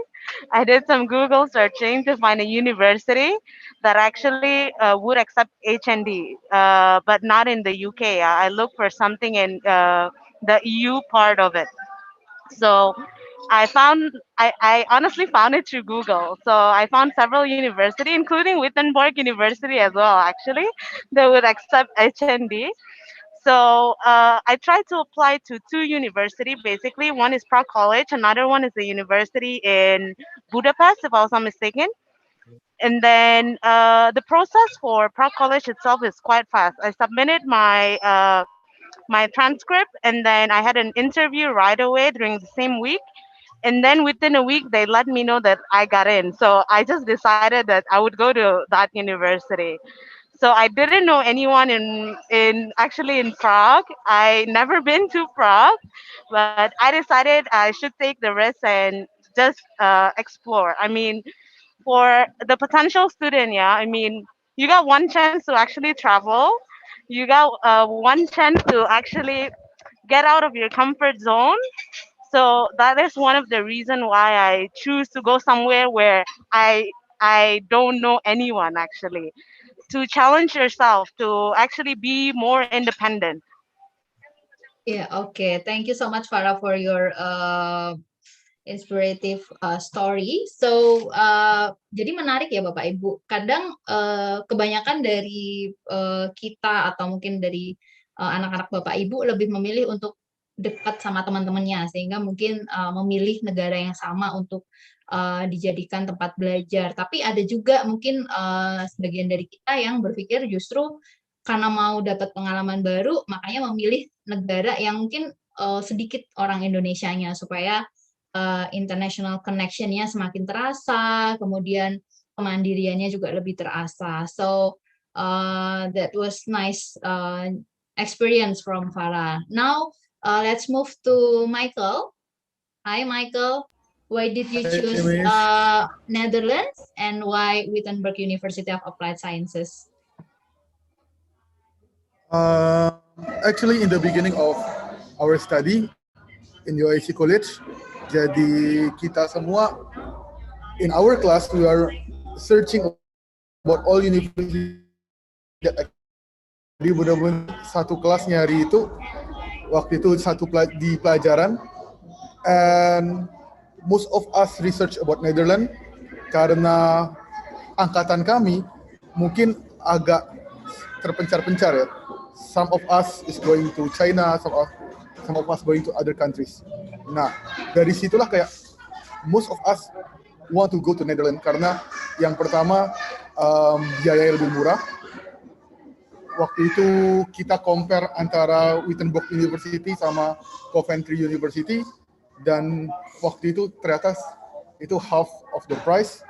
I did some Google searching to find a university that actually would accept HND, but not in the UK. I looked for something in the EU part of it. So I honestly found it through Google. So I found several universities, including Wittenberg University as well, actually, that would accept HND. So I tried to apply to two universities. Basically, one is Prague College, another one is a university in Budapest, if I was not mistaken. And then the process for Prague College itself is quite fast. I submitted my transcript, and then I had an interview right away during the same week. And then within a week, they let me know that I got in. So I just decided that I would go to that university. So I didn't know anyone in actually in Prague. I never been to Prague, but I decided I should take the risk and just explore. I mean, for the potential student, yeah, I mean, you got one chance to actually travel. You got one chance to actually get out of your comfort zone. So that is one of the reason why I choose to go somewhere where I don't know anyone actually, to challenge yourself to actually be more independent. Yeah, okay. Thank you so much, Farah, for your inspirative story. So, jadi menarik ya Bapak Ibu. Kadang kebanyakan dari kita atau mungkin dari anak-anak Bapak Ibu lebih memilih untuk dekat sama teman-temannya, sehingga mungkin memilih negara yang sama untuk dijadikan tempat belajar. Tapi ada juga mungkin sebagian dari kita yang berpikir justru karena mau dapat pengalaman baru, makanya memilih negara yang mungkin sedikit orang Indonesianya supaya international connection-nya semakin terasa, kemudian kemandiriannya juga lebih terasa. So that was nice experience from Farah. Now let's move to Michael. Hi, Michael. Why did you choose Netherlands and why Wittenberg University of Applied Sciences? Actually, in the beginning of our study in UIC College, jadi kita semua in our class we are searching about all universities that jadi benar-benar satu kelas nyari itu waktu itu di pelajaran, and most of us research about Netherlands karena angkatan kami mungkin agak terpencar-pencar ya. Some of us is going to China, some of us going to other countries. Nah, dari situlah kayak most of us want to go to Netherlands karena yang pertama biaya lebih murah. Waktu itu kita compare antara Wittenberg University sama Coventry University, dan waktu itu ternyata itu half of the price.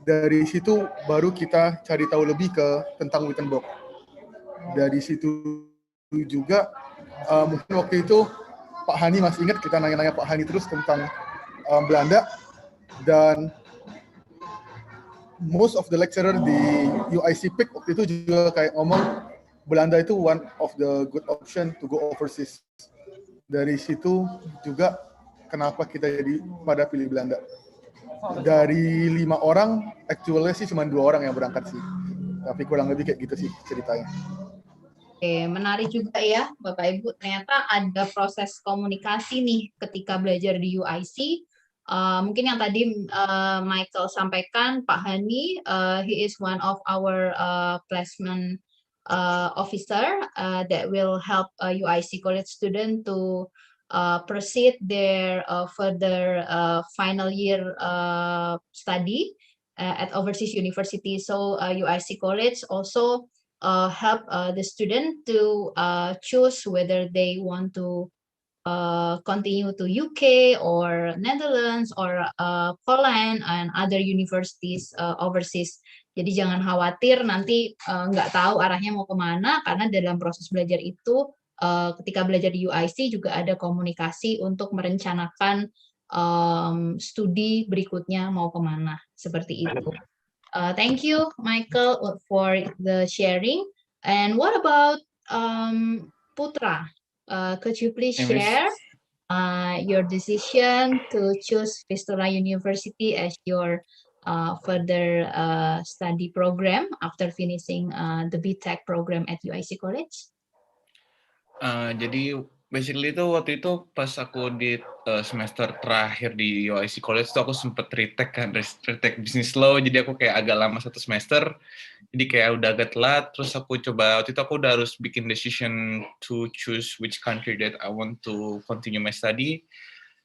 Dari situ baru kita cari tahu lebih tentang Wittenberg. Dari situ juga mungkin waktu itu Pak Hani masih ingat, kita nanya-nanya Pak Hani terus tentang Belanda, dan most of the lecturer di UIC PIK waktu itu juga kayak ngomong Belanda itu one of the good option to go overseas. Dari situ juga kenapa kita jadi pada pilih Belanda. Dari 5 orang, actually sih cuma 2 orang yang berangkat sih. Tapi kurang lebih kayak gitu sih ceritanya. Oke, menarik juga ya Bapak Ibu, ternyata ada proses komunikasi nih ketika belajar di UIC. Mungkin yang tadi Michael sampaikan, Pak Hani, he is one of our placement officer that will help UIC college student to proceed their further final year study at overseas university. So UIC college also help the student to choose whether they want to continue to UK or Netherlands or Poland and other universities overseas. Jadi jangan khawatir nanti nggak tahu arahnya mau kemana, karena dalam proses belajar itu ketika belajar di UIC juga ada komunikasi untuk merencanakan studi berikutnya mau kemana, seperti itu. Thank you, Michael, for the sharing. And what about Putra? Could you please share your decision to choose Vistula University as your further study program after finishing the BTech program at UIC College? Jadi basically itu waktu itu pas aku di semester terakhir di UIC College itu aku sempet retake business law, jadi aku kayak agak lama 1 semester, jadi kayak udah agak telat. Terus aku coba waktu itu aku udah harus bikin decision to choose which country that I want to continue my study.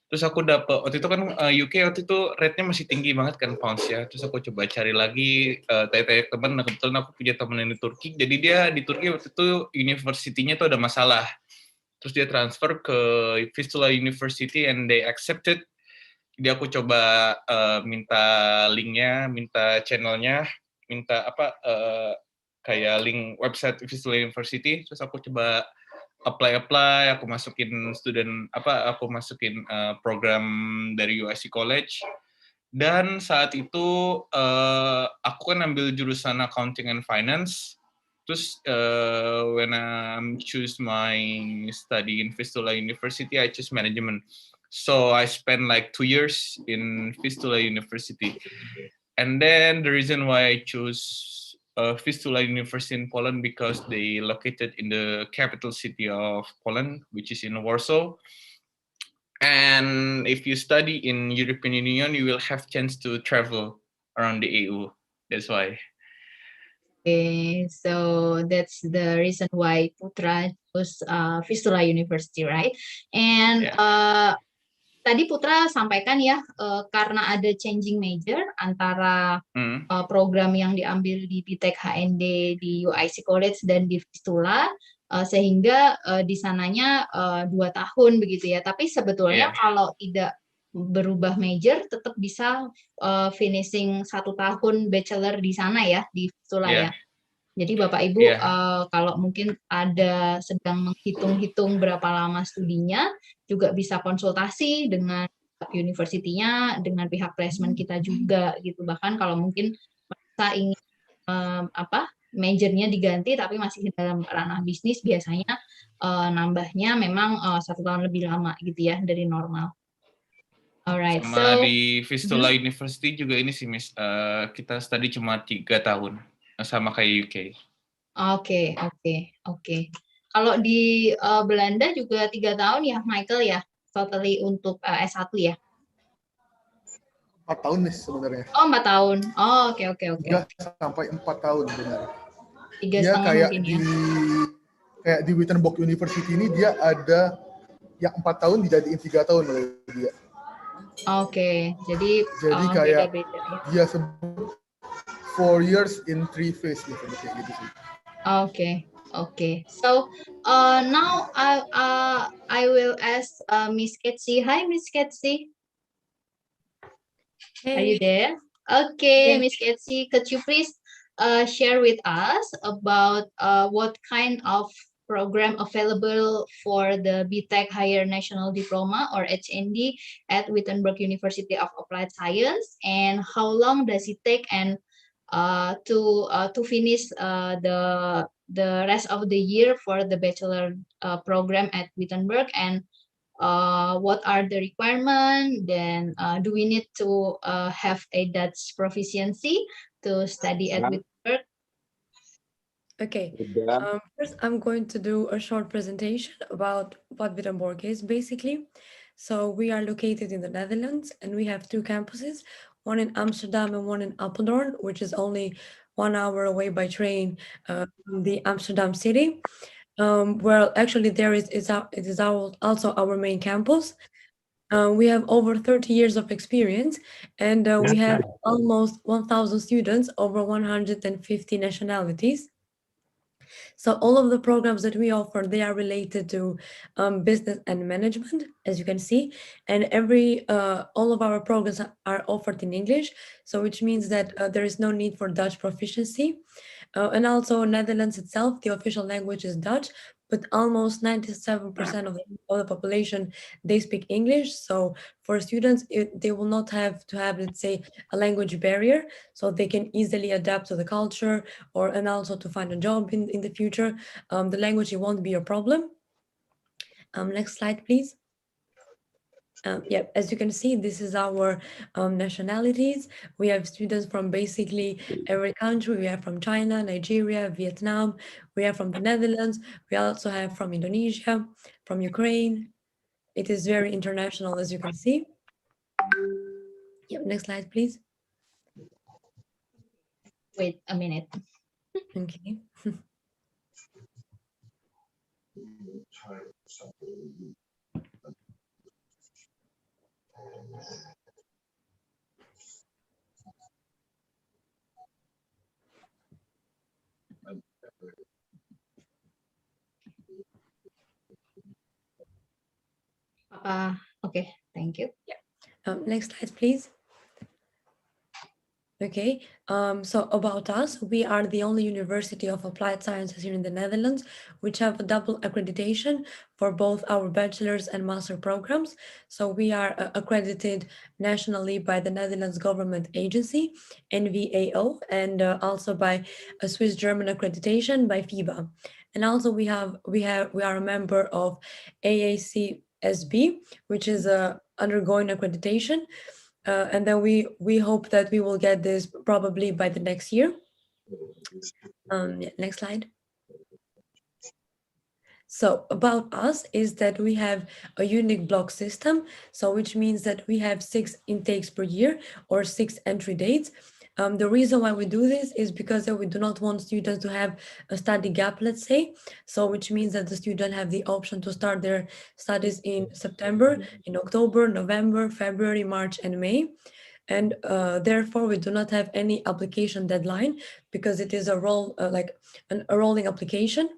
Terus aku dapet waktu itu kan UK waktu itu rate-nya masih tinggi banget kan pounds ya. Terus aku coba cari lagi tanya-tanya teman. Nah kebetulan aku punya teman yang di Turki. Jadi dia di Turki waktu itu university-nya tuh ada masalah. Terus dia transfer ke Vistula University and they accepted. Jadi aku coba minta linknya, minta channelnya, minta kayak link website Vistula University. Terus aku coba apply, aku masukin aku masukin program dari UIC College. Dan saat itu aku kan ambil jurusan Accounting and Finance. Terus when I choose my study in Vistula University, I choose management. So I spent like 2 years in Vistula University. And then the reason why I choose Vistula University in Poland because they located in the capital city of Poland, which is in Warsaw. And if you study in European Union, you will have chance to travel around the EU. That's why. Okay, so that's the reason why Putra chose Vistula University, right? And tadi Putra sampaikan ya, karena ada changing major antara program yang diambil di BTech HND di UIC College dan di Vistula, sehingga di sananya 2 tahun begitu ya. Tapi sebetulnya kalau tidak berubah major tetap bisa finishing 1 tahun bachelor di sana ya, di Vistula ya. Jadi Bapak Ibu kalau mungkin ada sedang menghitung-hitung berapa lama studinya, juga bisa konsultasi dengan university-nya, dengan pihak placement kita juga gitu. Bahkan kalau mungkin merasa ingin majornya diganti tapi masih dalam ranah bisnis, biasanya nambahnya memang 1 tahun lebih lama gitu ya dari normal. Alright, sama di Vistula University juga ini sih Miss, kita study cuma 3 tahun, sama kayak UK. Oke. Kalau di Belanda juga 3 tahun ya, Michael ya, totally untuk S1 ya? 4 tahun nih sebenarnya. Oh, 4 tahun. Oh, oke. 3 sampai 4 tahun benar. 3,5 mungkin ya. Kayak di Wittenberg University ini dia ada yang 4 tahun dijadiin 3 tahun oleh dia. Oke, jadi kayak beda-beda ya. Dia sebut 4 years in 3 phase gitu kayak gitu sih. Okay. So now I will ask Miss Ketsi. Hi, Miss Ketsi. Hey. Are you there? Okay, Yes. Miss Ketsi, could you please share with us about what kind of program available for the BTech Higher National Diploma or HND at Wittenberg University of Applied Science, and how long does it take and to finish the rest of the year for the bachelor program at Wittenberg, and what are the requirements? Then do we need to have a Dutch proficiency to study at Wittenberg? Okay, first I'm going to do a short presentation about what Wittenberg is basically. So we are located in the Netherlands and we have 2 campuses, one in Amsterdam and one in Apeldoorn, which is only 1 hour away by train from the Amsterdam city. Well, actually it is also our main campus. We have over 30 years of experience and we have almost 1,000 students, over 150 nationalities. So all of the programs that we offer, they are related to business and management, as you can see, and all of our programs are offered in English, so which means that there is no need for Dutch proficiency. And also Netherlands itself, the official language is Dutch, but almost 97% of the population, they speak English. So for students, they will not have to have, let's say, a language barrier, so they can easily adapt to the culture and also to find a job in the future. The language, it won't be a problem. Next slide, please. Yeah, as you can see, this is our nationalities. We have students from basically every country. We have from China, Nigeria, Vietnam. We have from the Netherlands. We also have from Indonesia, from Ukraine. It is very international, as you can see. Yeah, next slide, please. Wait a minute. Okay. Okay, thank you. Yeah. Next slide, please. Okay, so about us, we are the only University of Applied Sciences here in the Netherlands, which have a double accreditation for both our bachelor's and master programs. So we are accredited nationally by the Netherlands government agency, NVAO, and also by a Swiss-German accreditation by FIBA. And also we are a member of AACSB, which is undergoing accreditation. And then we hope that we will get this probably by the next year. Yeah, next slide. So about us is that we have a unique block system, so which means that we have 6 intakes per year or 6 entry dates. The reason why we do this is because we do not want students to have a study gap, let's say, so which means that the student have the option to start their studies in September, in October, November, February, March, and May. And therefore, we do not have any application deadline because it is a rolling application.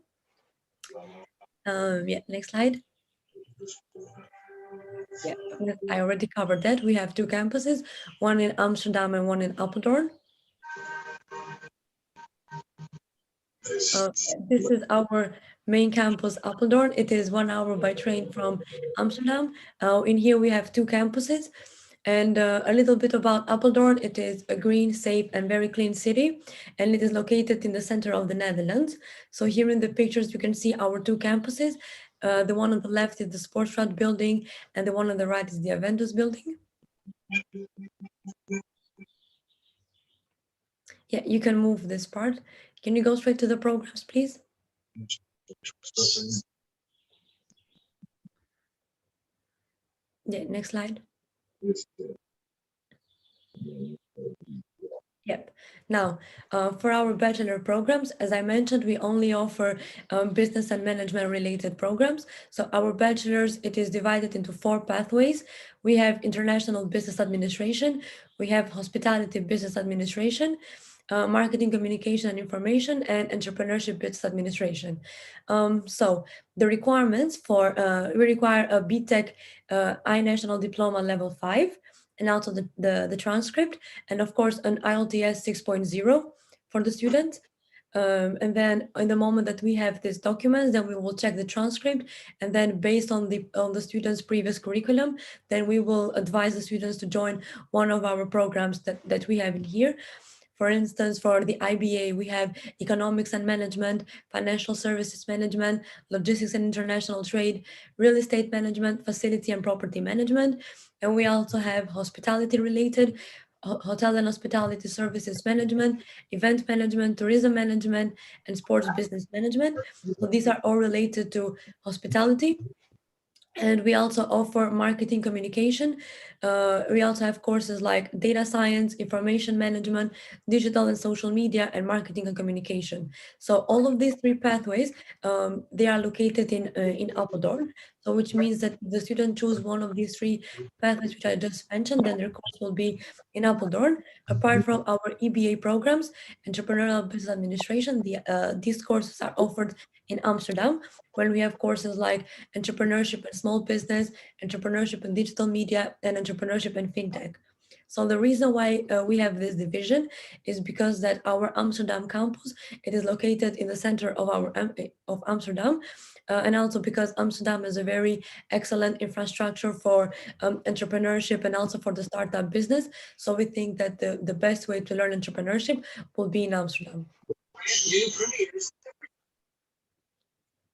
Yeah, next slide. Yeah, I already covered that. We have 2 campuses, one in Amsterdam and one in Apeldoorn. This is our main campus, Apeldoorn. It is 1 hour by train from Amsterdam. In here we have 2 campuses. And a little bit about Apeldoorn. It is a green, safe, and very clean city, and it is located in the center of the Netherlands. So here in the pictures, you can see our 2 campuses. The one on the left is the Sportstraat building, and the one on the right is the Aventus building. Yeah, you can move this part. Can you go straight to the programs, please? Yeah, next slide. Yep. Now, for our bachelor programs, as I mentioned, we only offer business and management related programs. So our bachelor's, it is divided into 4 pathways. We have international business administration, we have hospitality business administration, marketing, communication and information, and entrepreneurship business administration. So the requirements for, we require a BTech iNational Diploma Level 5, and also the transcript, and of course an IELTS 6.0 for the students. And then in the moment that we have these documents, then we will check the transcript, and then based on the students' previous curriculum, then we will advise the students to join one of our programs that we have in here. For instance, for the IBA, we have economics and management, financial services management, logistics and international trade, real estate management, facility and property management. And we also have hospitality related, hotel and hospitality services management, event management, tourism management, and sports business management. So these are all related to hospitality. And we also offer marketing communication. We also have courses like data science, information management, digital and social media, and marketing and communication. So all of these 3 pathways, they are located in Apeldoorn. So which means that the student choose one of these 3 pathways which I just mentioned, then their course will be in Apeldoorn. Apart from our EBA programs, entrepreneurial business administration, these courses are offered in Amsterdam, when we have courses like entrepreneurship and small business, entrepreneurship and digital media, and entrepreneurship and fintech. So the reason why we have this division is because that our Amsterdam campus, it is located in the center of Amsterdam, and also because Amsterdam is a very excellent infrastructure for entrepreneurship and also for the startup business. So we think that the best way to learn entrepreneurship will be in Amsterdam.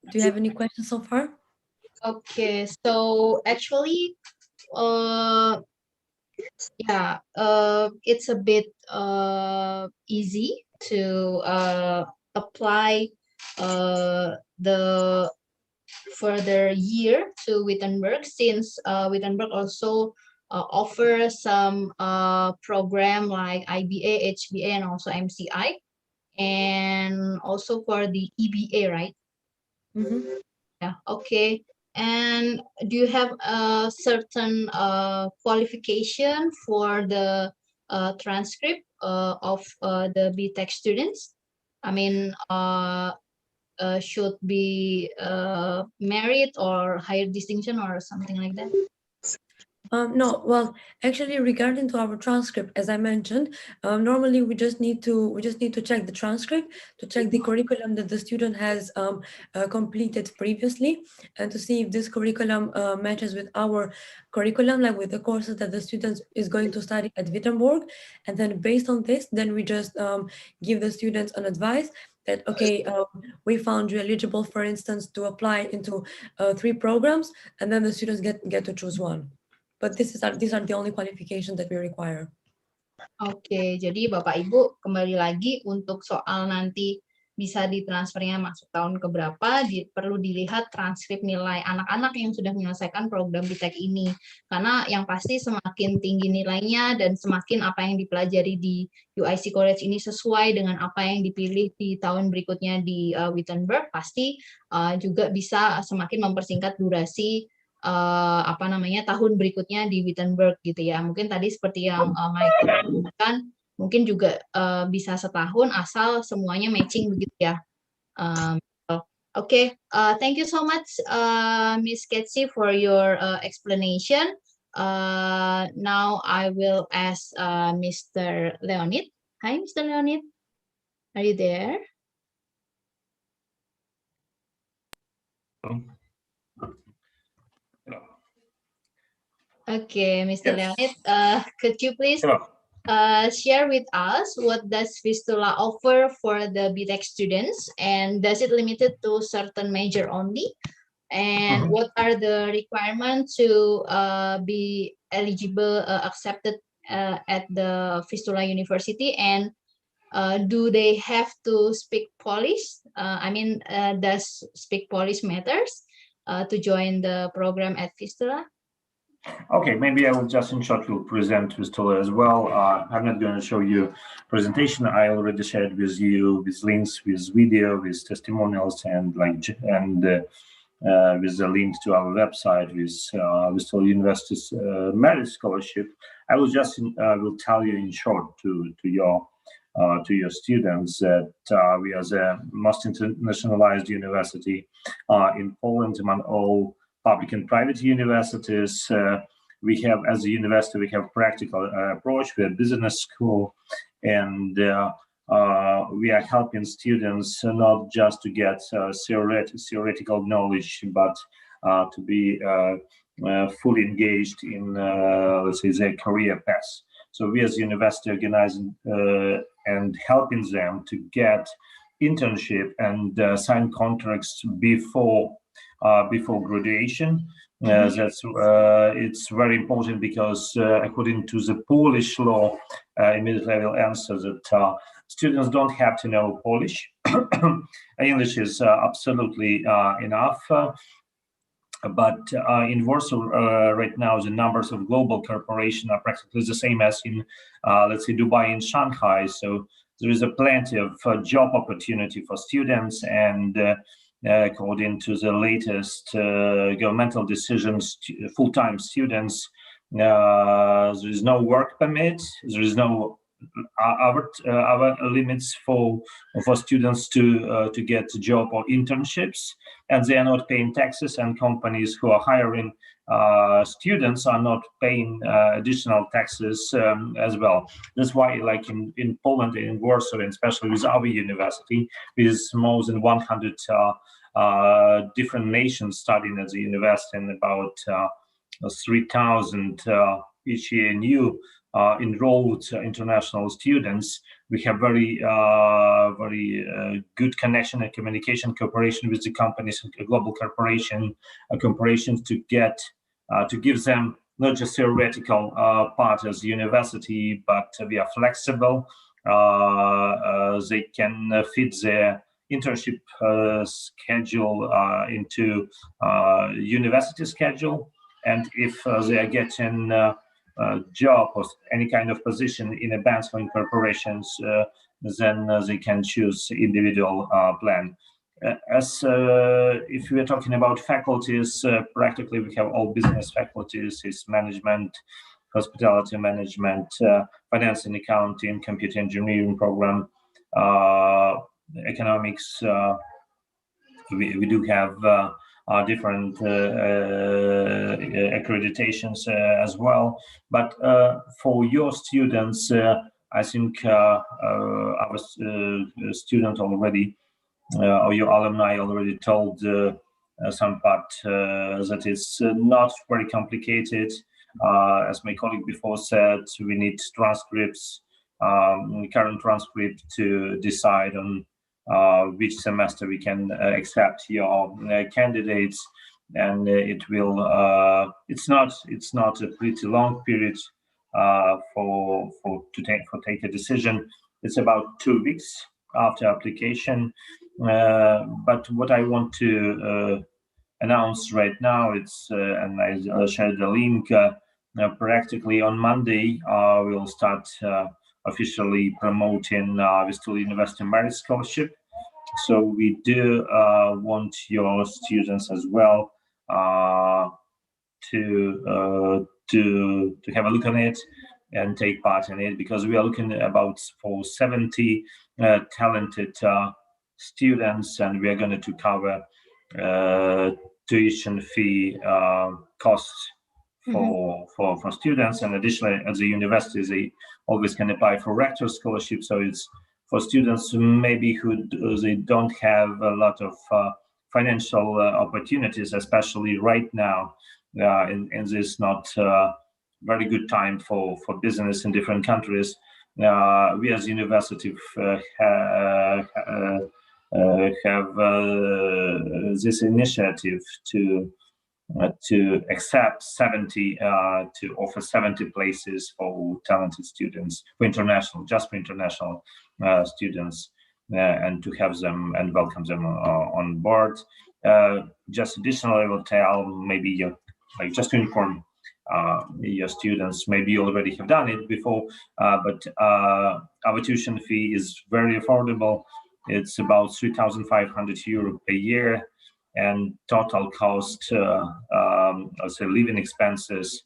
Do you have any questions so far? Okay, so actually, yeah, it's a bit easy to apply the further year to Wittenberg, since Wittenberg also offers some program like IBA, HBA, and also MCI, and also for the EBA, right? Mm-hmm. Yeah, okay. And do you have a certain qualification for the transcript of the BTech students? I mean, should be merit or higher distinction or something like that? No, well, actually, regarding to our transcript, as I mentioned, normally we just need to check the transcript, to check the curriculum that the student has completed previously, and to see if this curriculum matches with our curriculum, like with the courses that the student is going to study at Wittenberg. And then based on this, then we just give the students an advice that, okay, we found you eligible, for instance, to apply into 3 programs, and then the students get to choose one. But these are the only qualifications that we require. Oke, jadi Bapak Ibu kembali lagi untuk soal nanti bisa ditransfernya masuk tahun keberapa, perlu dilihat transkrip nilai anak-anak yang sudah menyelesaikan program BTEK ini. Karena yang pasti semakin tinggi nilainya dan semakin apa yang dipelajari di UIC College ini sesuai dengan apa yang dipilih di tahun berikutnya di Wittenberg, pasti juga bisa semakin mempersingkat durasi tahun berikutnya di Wittenberg gitu ya. Mungkin tadi seperti yang Mike katakan, mungkin juga bisa setahun asal semuanya matching begitu ya. Okay, thank you so much, Miss Ketsi, for your explanation. Now I will ask Mr. Leonid. Hi, Mr. Leonid. Are you there? Okay, Mr. Leonid, could you please share with us what does Vistula offer for the BTEC students, and does it limited to certain major only? And what are the requirements to be eligible, accepted at the Vistula University? And do they have to speak Polish? Does speak Polish matters to join the program at Vistula? Okay, maybe I will just in short will present Vistula as well. I'm not going to show you presentation. I already shared with you with links, with video, with testimonials, and with the link to our website with Vistula University's merit scholarship. I will just will tell you in short to your students that we are the most internationalized university in Poland among all public and private universities. We have, as a university, we have practical approach. We are business school, and we are helping students not just to get theoretical knowledge, but to be fully engaged in, let's say, their career path. So we as a university organizing and helping them to get internship and sign contracts before graduation. That's it's very important because according to the Polish law, immediately I will answer that students don't have to know Polish. English is absolutely enough. But in Warsaw right now, the numbers of global corporations are practically the same as in, let's say, Dubai and Shanghai. So there is a plenty of job opportunity for students, and according to the latest governmental decisions, full-time students, there is no work permit, there is no our limits for students to get a job or internships, and they are not paying taxes, and companies who are hiring students are not paying additional taxes as well. That's why, like in Poland, in Warsaw, and especially with our university, with more than 100 different nations studying at the university, and about 3,000 each year new enrolled international students, we have very good connection and communication cooperation with the companies and global corporations to give them not just theoretical part as university, but we are flexible. They can fit their internship schedule into university schedule, and if they are getting job or any kind of position in a banks or in corporations, then they can choose individual plan. As if we are talking about faculties, practically we have all business faculties: is management, hospitality management, finance and accounting, computer engineering program, economics. We do have different accreditations as well. But for your students, I think our student already, or your alumni already told some part that it's not very complicated. As my colleague before said, we need transcripts, current transcript to decide on which semester we can accept your candidates, and it will. It's not a pretty long period. take a decision. It's about 2 weeks after application. But what I want to announce right now, and I'll share the link. Practically on Monday, we'll start officially promoting Vistula University Merit Scholarship. So we do want your students as well to have a look on it and take part in it, because we are looking for 70 talented students, and we are going to cover tuition fee costs for students. And additionally, as the universities, they always can apply for rector scholarship. So it's for students maybe who they don't have a lot of financial opportunities, especially right now in this not very good time for business in different countries. We as university have this initiative to accept 70 to offer 70 places for talented students, for international students, and to have them and welcome them on board. Just additionally, I will tell maybe just to inform your students, maybe you already have done it before, but our tuition fee is very affordable. It's about 3,500 euro per year, and total cost, say living expenses,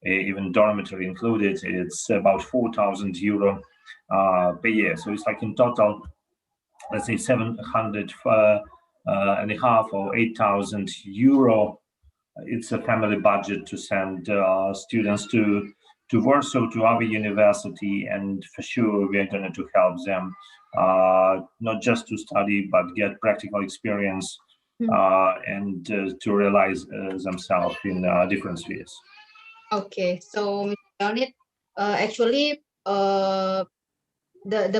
even dormitory included, it's about 4,000 euro per year. So it's in total, let's say 700 and a half or 8,000 euro. It's a family budget to send students to Warsaw, to our university, and for sure we are going to help them not just to study but get practical experience and to realize themselves in different spheres. Okay, so Mr. Leonid, actually, the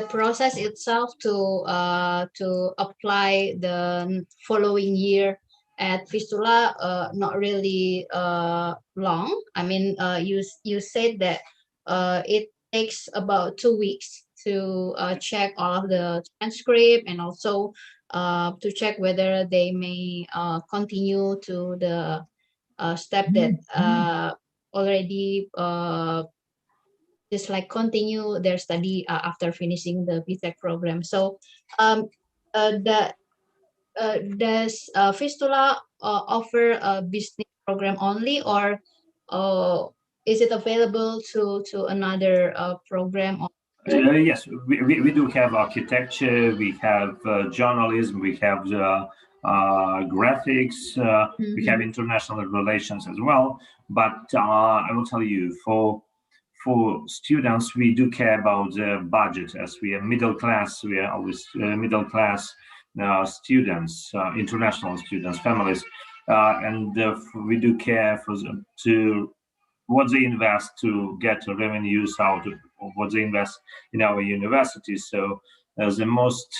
process itself to apply the following year at Vistula not really long. I mean, you said that it takes about 2 weeks to check all of the transcript, and also to check whether they may continue to the step that already just continue their study after finishing the BTech program. So does Vistula offer a business program only, or is it available to another program? Yes, we do have architecture, we have journalism, we have graphics, we have international relations as well. But I will tell you, for students, we do care about the budget, as we are middle class. We are always middle class students, international students, families, and we do care for them to what they invest to get revenues out of what they invest in our university. So the most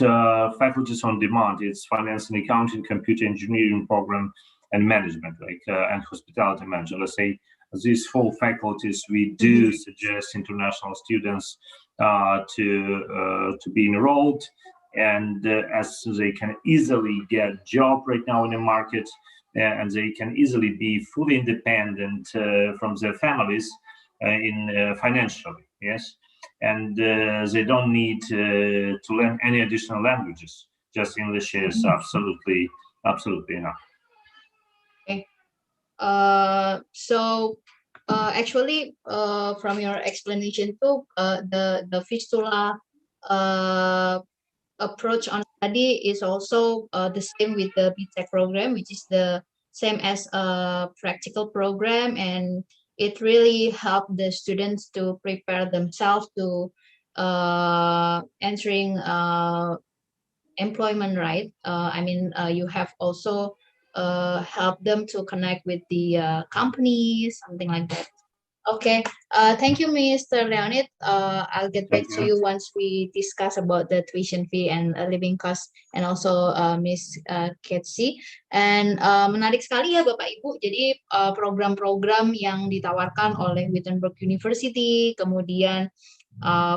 faculties on demand, it's finance and accounting, computer engineering program, and management, and hospitality management. Let's say these 4 faculties, we do suggest international students to be enrolled, and as they can easily get job right now in the market, and they can easily be fully independent from their families financially, yes, and they don't need to learn any additional languages. Just English is absolutely enough. Okay. So actually, from your explanation too, the Vistula approach on study is also the same with the BTech program, which is the same as a practical program, and it really helped the students to prepare themselves to entering employment, right? I mean, you have also helped them to connect with the companies, something like that. Okay, thank you, Mr. Leonid. I'll get back to you once we discuss about the tuition fee and living cost, and also Miss Ketsi. And menarik sekali ya Bapak Ibu. Jadi program-program yang ditawarkan oleh Wittenberg University, kemudian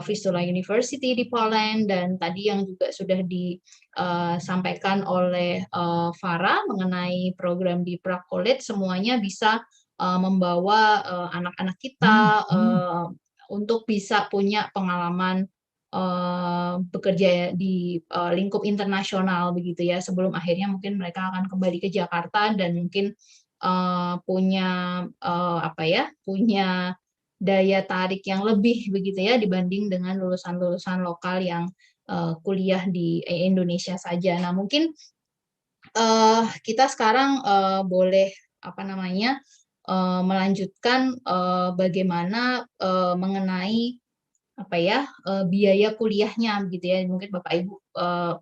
Vistula University di Poland, dan tadi yang juga sudah disampaikan oleh Farah mengenai program di Prague College, semuanya bisa membawa anak-anak kita untuk bisa punya pengalaman bekerja di lingkup internasional begitu ya, sebelum akhirnya mungkin mereka akan kembali ke Jakarta dan mungkin punya punya daya tarik yang lebih begitu ya dibanding dengan lulusan-lulusan lokal yang kuliah di Indonesia saja. Nah, mungkin kita sekarang boleh melanjutkan bagaimana mengenai biaya kuliahnya gitu ya. Mungkin Bapak Ibu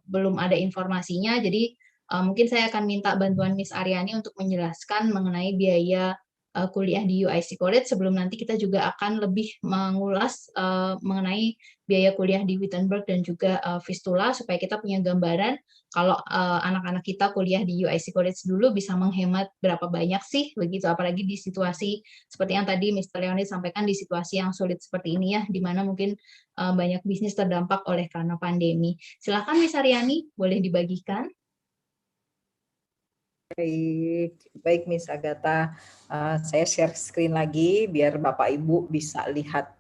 belum ada informasinya, jadi mungkin saya akan minta bantuan Miss Aryani untuk menjelaskan mengenai biaya kuliah di UIC College, sebelum nanti kita juga akan lebih mengulas mengenai biaya kuliah di Wittenberg dan juga Vistula, supaya kita punya gambaran kalau anak-anak kita kuliah di UIC College dulu bisa menghemat berapa banyak sih begitu, apalagi di situasi seperti yang tadi Mr. Leonid sampaikan, di situasi yang sulit seperti ini ya, di mana mungkin banyak bisnis terdampak oleh karena pandemi. Silakan Miss Aryani, boleh dibagikan. Baik Miss Agatha, saya share screen lagi biar Bapak Ibu bisa lihat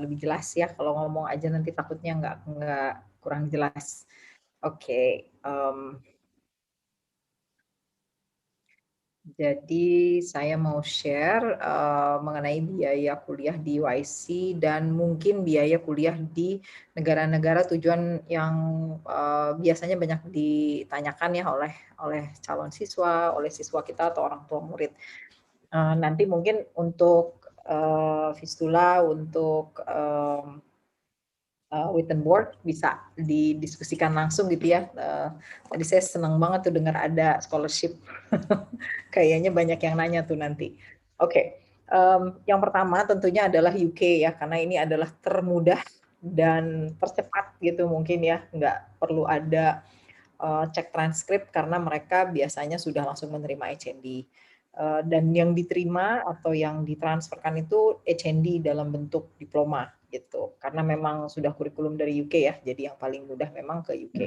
lebih jelas ya. Kalau ngomong aja nanti takutnya nggak kurang jelas. Oke. Jadi saya mau share mengenai biaya kuliah di UIC dan mungkin biaya kuliah di negara-negara tujuan yang biasanya banyak ditanyakan ya oleh calon siswa, oleh siswa kita atau orang tua murid. Nanti mungkin untuk Vistula, untuk Wittenberg bisa didiskusikan langsung gitu ya. Tadi saya senang banget tuh dengar ada scholarship. Kayaknya banyak yang nanya tuh nanti. Oke, yang pertama tentunya adalah UK ya, karena ini adalah termudah dan tercepat gitu mungkin ya. Nggak perlu ada cek transkrip karena mereka biasanya sudah langsung menerima HND. Dan yang diterima atau yang ditransferkan itu HND dalam bentuk diploma gitu, karena memang sudah kurikulum dari UK ya, jadi yang paling mudah memang ke UK.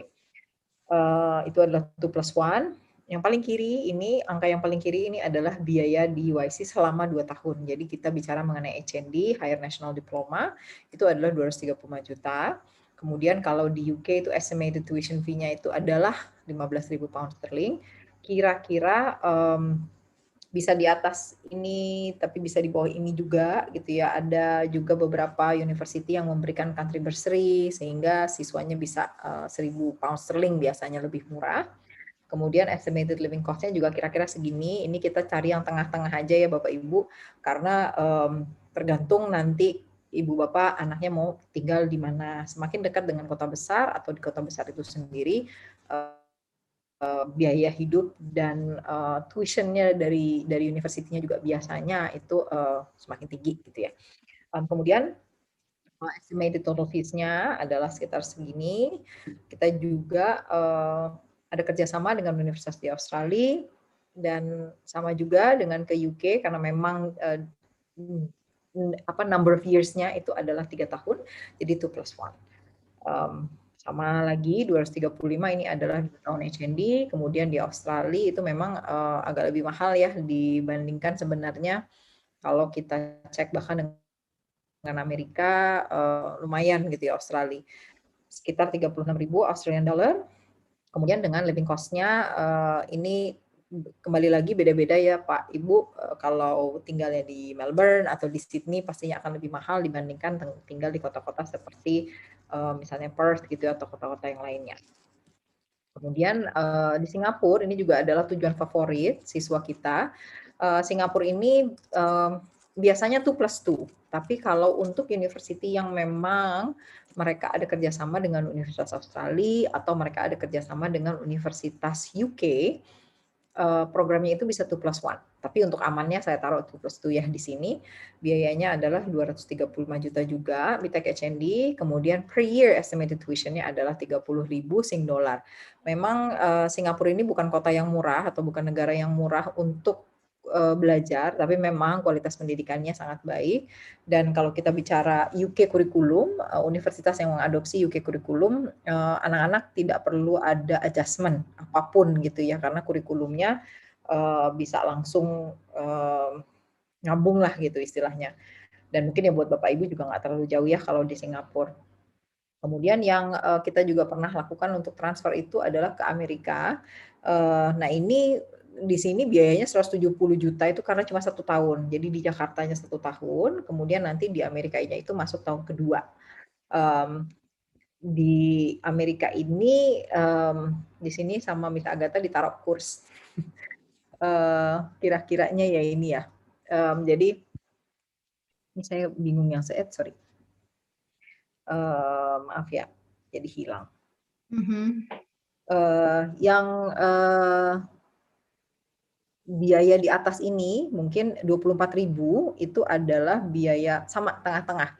Itu adalah 2+1. Yang paling kiri ini, angka yang paling kiri ini adalah biaya di UIC selama 2 tahun. Jadi kita bicara mengenai HND, Higher National Diploma, itu adalah 235 juta. Kemudian kalau di UK itu estimated tuition fee-nya itu adalah 15.000 pound sterling. Kira-kira bisa di atas ini, tapi bisa di bawah ini juga gitu ya. Ada juga beberapa university yang memberikan country bursary sehingga siswanya bisa 1.000 pound sterling biasanya lebih murah. Kemudian estimated living cost-nya juga kira-kira segini. Ini kita cari yang tengah-tengah aja ya Bapak Ibu, karena tergantung nanti Ibu Bapak anaknya mau tinggal di mana. Semakin dekat dengan kota besar atau di kota besar itu sendiri, biaya hidup dan tuition-nya dari universitinya juga biasanya itu semakin tinggi gitu ya. Kemudian estimated total fees-nya adalah sekitar segini. Kita juga ada kerjasama dengan Universitas di Australia dan sama juga dengan ke UK karena memang number of years-nya itu adalah 3 tahun, jadi 2+1. Sama lagi 235 ini adalah tahun HND, kemudian di Australia itu memang agak lebih mahal ya dibandingkan sebenarnya kalau kita cek bahkan dengan Amerika lumayan gitu ya Australia. Sekitar 36.000 Australian dollar. Kemudian dengan living cost-nya ini kembali lagi beda-beda ya Pak Ibu, kalau tinggalnya di Melbourne atau di Sydney pastinya akan lebih mahal dibandingkan tinggal di kota-kota seperti misalnya Perth gitu atau kota-kota yang lainnya. Kemudian di Singapura ini juga adalah tujuan favorit siswa kita. Singapura ini biasanya 2+2, tapi kalau untuk university yang memang mereka ada kerjasama dengan Universitas Australia atau mereka ada kerjasama dengan Universitas UK, programnya itu bisa 2+1. Tapi untuk amannya saya taruh 2+2 ya di sini. Biayanya adalah 235 juta juga BTEC HND. Kemudian per year estimated tuition-nya adalah 30.000 Sing dolar. Memang Singapura ini bukan kota yang murah atau bukan negara yang murah untuk belajar, tapi memang kualitas pendidikannya sangat baik. Dan kalau kita bicara UK kurikulum, universitas yang mengadopsi UK kurikulum, anak-anak tidak perlu ada adjustment apapun gitu ya, karena kurikulumnya bisa langsung nyambung lah gitu istilahnya. Dan mungkin ya buat Bapak Ibu juga nggak terlalu jauh ya kalau di Singapura. Kemudian yang kita juga pernah lakukan untuk transfer itu adalah ke Amerika. Nah ini di sini biayanya 170 juta itu karena cuma 1 tahun. Jadi di Jakartanya 1 tahun, kemudian nanti di Amerikanya itu masuk tahun kedua. Di Amerika ini di sini sama Miss Agatha ditaruh kurs. Kira-kiranya ya ini ya. Jadi ini saya bingung yang sorry. Maaf ya, jadi hilang. Yang biaya di atas ini mungkin 24.000 itu adalah biaya sama tengah-tengah.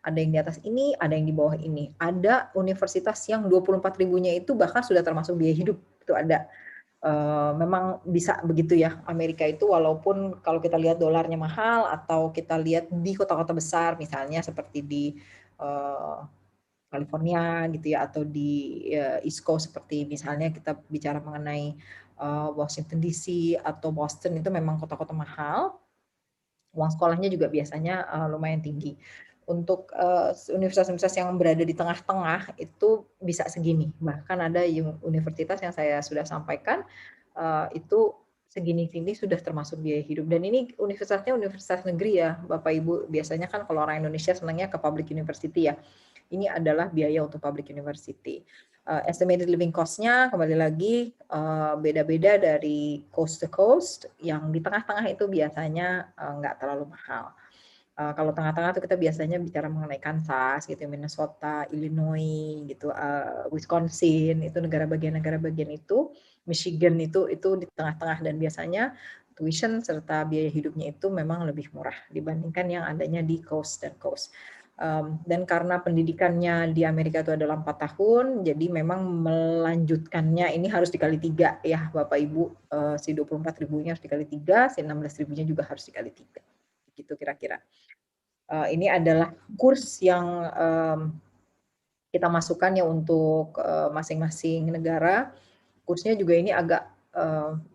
Ada yang di atas ini, ada yang di bawah ini. Ada universitas yang 24.000-nya itu bahkan sudah termasuk biaya hidup. Itu ada. Memang bisa begitu ya. Amerika itu walaupun kalau kita lihat dolarnya mahal atau kita lihat di kota-kota besar misalnya seperti di California gitu ya, atau di East Coast seperti misalnya kita bicara mengenai Washington DC atau Boston, itu memang kota-kota mahal. Uang sekolahnya juga biasanya lumayan tinggi. Untuk universitas-universitas yang berada di tengah-tengah itu bisa segini. Bahkan ada universitas yang saya sudah sampaikan itu segini-gini sudah termasuk biaya hidup. Dan ini universitasnya universitas negeri ya, Bapak Ibu. Biasanya kan kalau orang Indonesia senangnya ke public university ya. Ini adalah biaya untuk public university. Estimated living cost-nya kembali lagi beda-beda dari coast to coast. Yang di tengah-tengah itu biasanya nggak terlalu mahal. Kalau tengah-tengah itu kita biasanya bicara mengenai Kansas, gitu, Minnesota, Illinois, gitu, Wisconsin, itu negara bagian itu, Michigan itu di tengah-tengah, dan biasanya tuition serta biaya hidupnya itu memang lebih murah dibandingkan yang adanya di coast dan coast. Dan karena pendidikannya di Amerika itu adalah 4 tahun, jadi memang melanjutkannya ini harus dikali 3 ya Bapak Ibu, si 24.000-nya harus dikali 3, si 16.000-nya juga harus dikali 3. Gitu kira-kira. Ini adalah kurs yang kita masukkan ya untuk masing-masing negara. Kursnya juga ini agak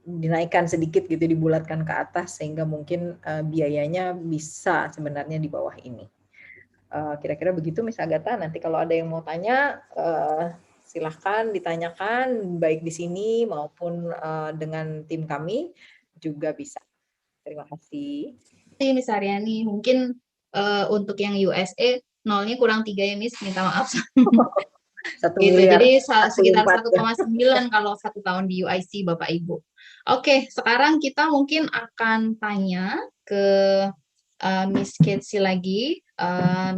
dinaikkan sedikit gitu, dibulatkan ke atas sehingga mungkin biayanya bisa sebenarnya di bawah ini. Kira-kira begitu Miss Agatha. Nanti kalau ada yang mau tanya silahkan ditanyakan baik di sini maupun dengan tim kami juga bisa. Terima kasih. Miss Aryani, mungkin untuk yang USA nolnya kurang 3 ya Miss, minta maaf. 1 gitu. miliar. Jadi sekitar 1,9 kalau 1 tahun di UIC Bapak Ibu. Oke, sekarang kita mungkin akan tanya ke Miss Ketsi lagi.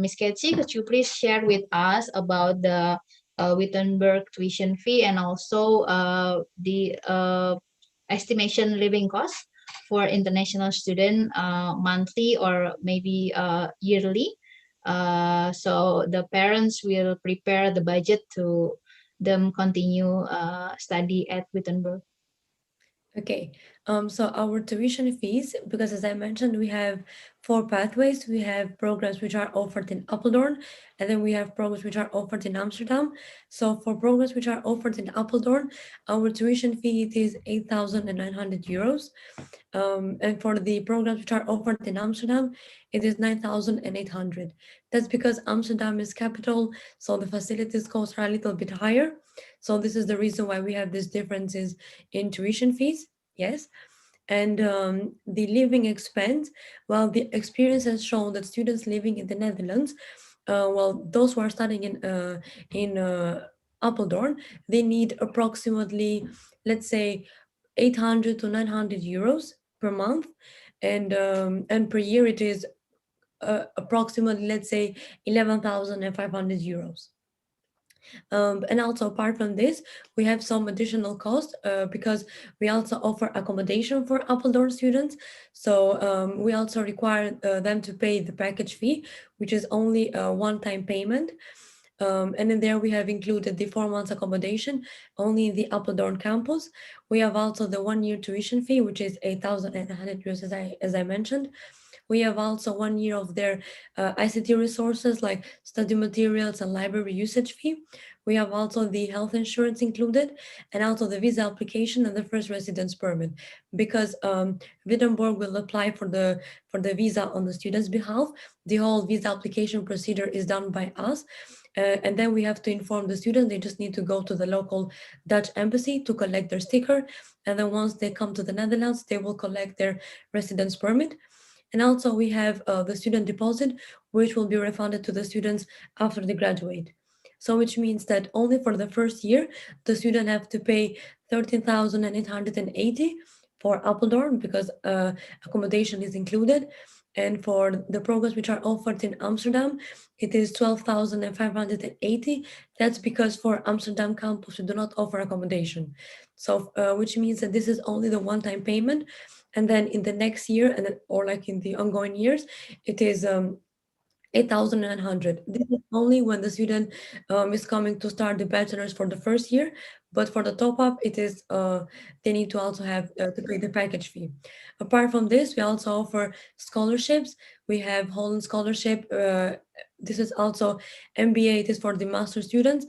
Miss Ketsi, could you please share with us about the Wittenberg tuition fee and also the estimation living cost for international student monthly or maybe yearly, so the parents will prepare the budget to them continue study at Wittenberg. Okay, so our tuition fees, because as I mentioned, we have 4 pathways. We have programs which are offered in Apeldoorn, and then we have programs which are offered in Amsterdam. So for programs which are offered in Apeldoorn, our tuition fee is 8,900 euros. And for the programs which are offered in Amsterdam, it is 9,800. That's because Amsterdam is capital, so the facilities costs are a little bit higher. So this is the reason why we have these differences in tuition fees, yes. And the living expense, well, the experience has shown that students living in the Netherlands, well, those who are studying in Apeldoorn, they need approximately, let's say, 800 to 900 euros per month, and per year it is approximately, let's say, 11,500 euros. And also apart from this, we have some additional cost because we also offer accommodation for Appledorn students. So we also require them to pay the package fee, which is only a one-time payment. And in there we have included the 4 months accommodation only in the Appledorn campus. We have also the 1-year tuition fee, which is 8,100 euros as I mentioned. We have also 1 year of their ICT resources like study materials and library usage fee. We have also the health insurance included, and also the visa application and the first residence permit, because Wittenborg will apply for the visa on the student's behalf. The whole visa application procedure is done by us. And then we have to inform the student. They just need to go to the local Dutch embassy to collect their sticker. And then once they come to the Netherlands, they will collect their residence permit. And also we have the student deposit, which will be refunded to the students after they graduate. So which means that only for the first year, the student have to pay 13,880 for Appledorn because accommodation is included. And for the programs which are offered in Amsterdam, it is 12,580. That's because for Amsterdam campus, we do not offer accommodation. So which means that this is only the one-time payment. And then in the next year, and then, or like in the ongoing years, it is 8,900. This is only when the student is coming to start the bachelor's for the first year, but for the top up, it is they need to also have to pay the package fee. Apart from this, we also offer scholarships. We have Holland scholarship. This is also MBA. It is for the master students.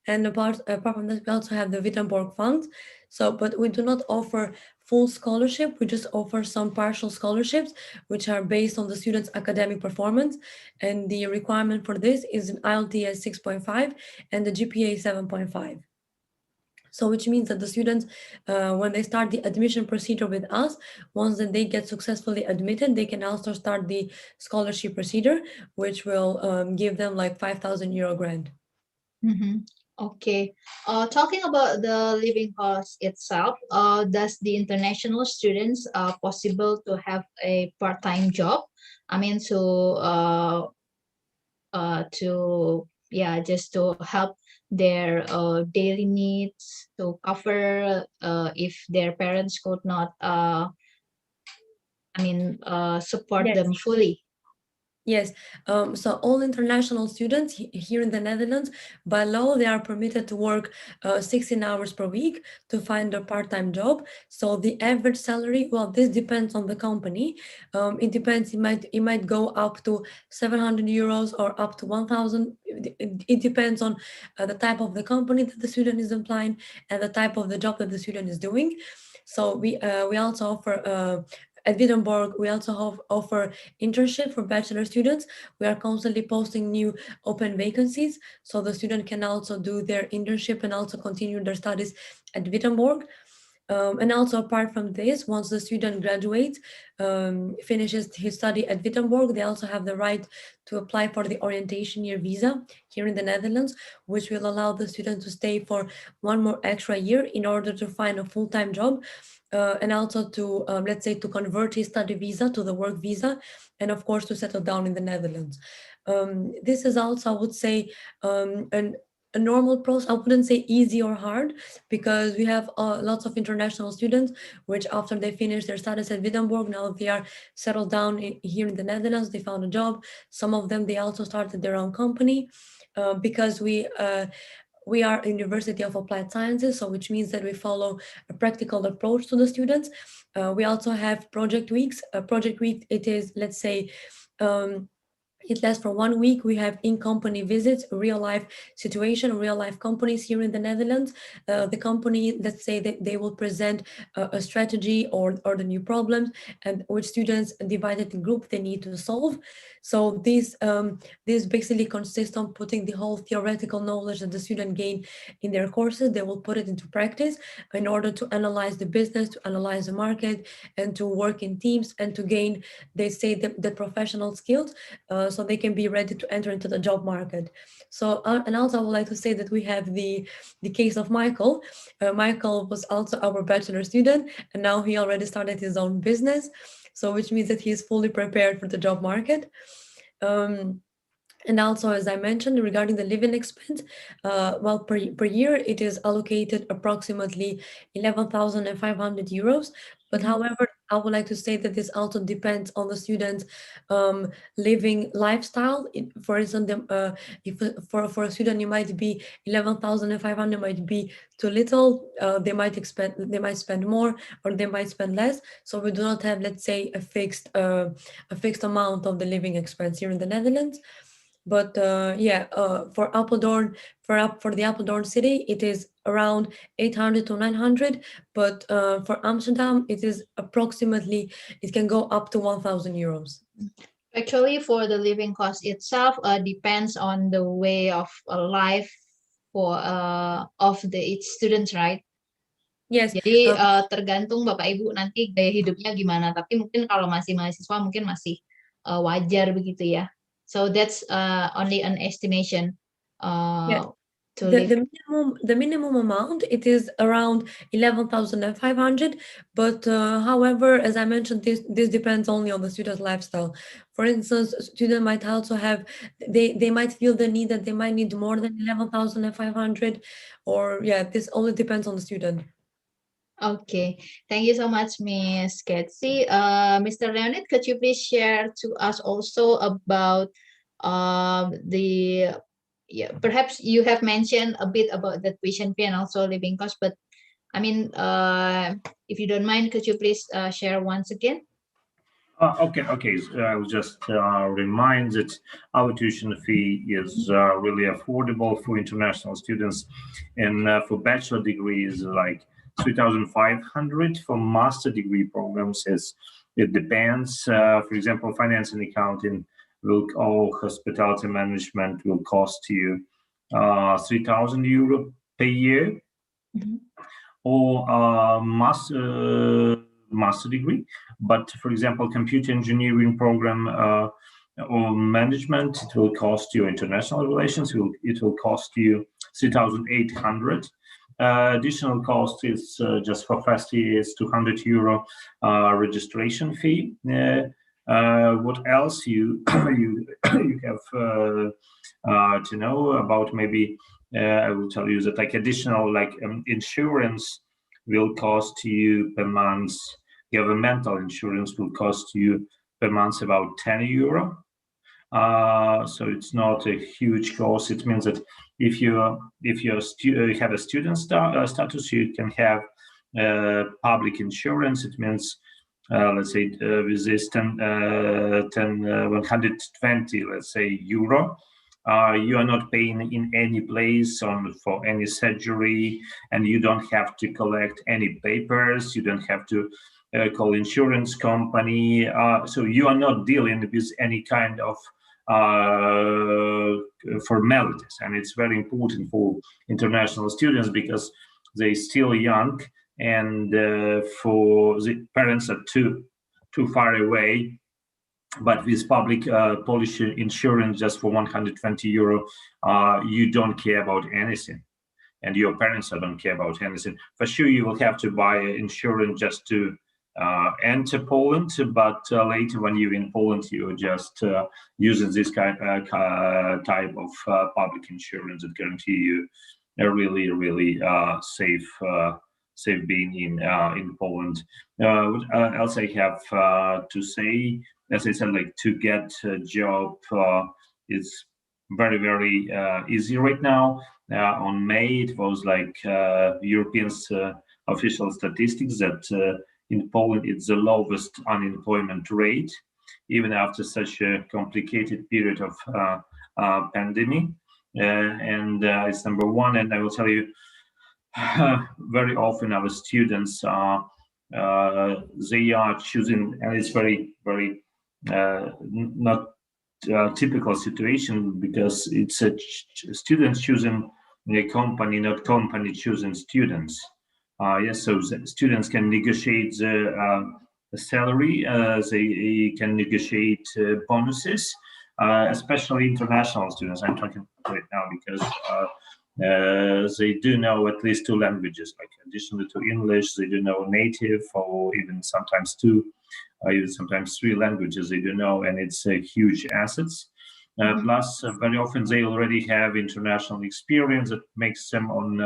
And apart from this, we also have the Wittenborg Fund. So, but we do not offer full scholarship. We just offer some partial scholarships, which are based on the student's academic performance. And the requirement for this is an IELTS 6.5 and the GPA 7.5. So which means that the students, when they start the admission procedure with us, once that they get successfully admitted, they can also start the scholarship procedure, which will give them like 5,000 euro grant. Okay. Talking about the living cost itself, does the international students possible to have a part-time job? I mean, just to help their daily needs, to cover if their parents could not, support Yes. them fully. Yes, so all international students here in the Netherlands, by law, they are permitted to work 16 hours per week to find a part-time job. So the average salary, well, this depends on the company. It depends, it might go up to 700 euros or up to 1,000. It depends on the type of the company that the student is applying and the type of the job that the student is doing. So we also offer at Wittenborg, we also offer internship for bachelor students. We are constantly posting new open vacancies, so the student can also do their internship and also continue their studies at Wittenborg. And also apart from this, once the student graduates, finishes his study at Wittenborg, they also have the right to apply for the orientation year visa here in the Netherlands, which will allow the student to stay for 1 more extra year in order to find a full-time job. And also to, let's say, to convert his study visa to the work visa, and of course to settle down in the Netherlands. This is also, I would say, a normal process. I wouldn't say easy or hard, because we have lots of international students, which after they finish their studies at Wittenborg, now they are settled down here in the Netherlands, they found a job. Some of them, they also started their own company, because we are a University of Applied Sciences, so which means that we follow a practical approach to the students. We also have project weeks. A project week, it is, let's say, it lasts for 1 week. We have in-company visits, real life situation, real life companies here in the Netherlands. The company, let's say that they will present a strategy or the new problems, and which students divided in group they need to solve. So this basically consists on putting the whole theoretical knowledge that the student gain in their courses. They will put it into practice in order to analyze the business, to analyze the market, and to work in teams and to gain, they say, the professional skills, so they can be ready to enter into the job market. So, and also I would like to say that we have the case of Michael. Michael was also our bachelor student, and now he already started his own business. So which means that he is fully prepared for the job market. And also, as I mentioned, regarding the living expense, well, per year, it is allocated approximately 11,500 euros. But however, I would like to say that this also depends on the student's living lifestyle. For instance, if for a student, it might be 11,500 might be too little. They might spend more, or they might spend less. So we do not have, let's say, a fixed amount of the living expense here in the Netherlands. But yeah, for Apeldoorn, for the Apeldoorn city, it is around 800 to 900. But for Amsterdam, it is approximately, it can go up to 1,000 euros. Actually, for the living cost itself, depends on the way of life for of the each students, right? Yes. Jadi tergantung Bapak Ibu nanti gaya hidupnya gimana. Tapi mungkin kalau masih mahasiswa mungkin masih wajar begitu ya. So that's only an estimation. Yeah. To live. The minimum amount, it is around 11,500. But however, as I mentioned, this depends only on the student's lifestyle. For instance, a student might also have, they might feel the need that they might need more than 11,500, or yeah, this only depends on the student. Okay, thank you so much, Miss Ketsi. Mr. Leonid, could you please share to us also about the, yeah, perhaps you have mentioned a bit about the tuition fee and also living cost, but I mean, if you don't mind, could you please share once again? Okay. So I will just remind that our tuition fee is really affordable for international students, and for bachelor degrees, like 3,500. For master degree programs, it depends. For example, finance and accounting or hospitality management will cost you 3,000 euro per year, or master degree. But for example, computer engineering program or management, it will cost you, international relations, it will cost you 3,800. Additional cost is just for first year is 200 euro registration fee. What else you have to know about? Maybe I will tell you that like additional insurance will cost you per month. Governmental insurance will cost you per month about 10 euro. So it's not a huge cost. It means that if you have a student status, you can have public insurance. It means let's say with this 120, let's say, euro. You are not paying in any place for any surgery, and you don't have to collect any papers. You don't have to call insurance company. So you are not dealing with any kind of formalities, and it's very important for international students because they're still young, and for the parents are too far away. But with public Polish insurance, just for 120 euro, you don't care about anything, and your parents don't care about anything. For sure, you will have to buy insurance just to enter Poland, but later when you're in Poland, you just using this type of public insurance that guarantee you a really safe being in Poland. What else I have to say? As I said, like to get a job is very easy right now. On May, it was like European official statistics that in Poland it's the lowest unemployment rate, even after such a complicated period of pandemic. And it's number one. And I will tell you, very often our students they are choosing, and it's very not typical situation, because it's a students choosing a company, not company choosing students. Yes, so students can negotiate the salary, they can negotiate bonuses, especially international students. I'm talking right now because they do know at least 2 languages, like additionally to English, they do know native, or even sometimes 2, even sometimes 3 languages they do know, and it's a huge assets. Plus, very often they already have international experience that makes them on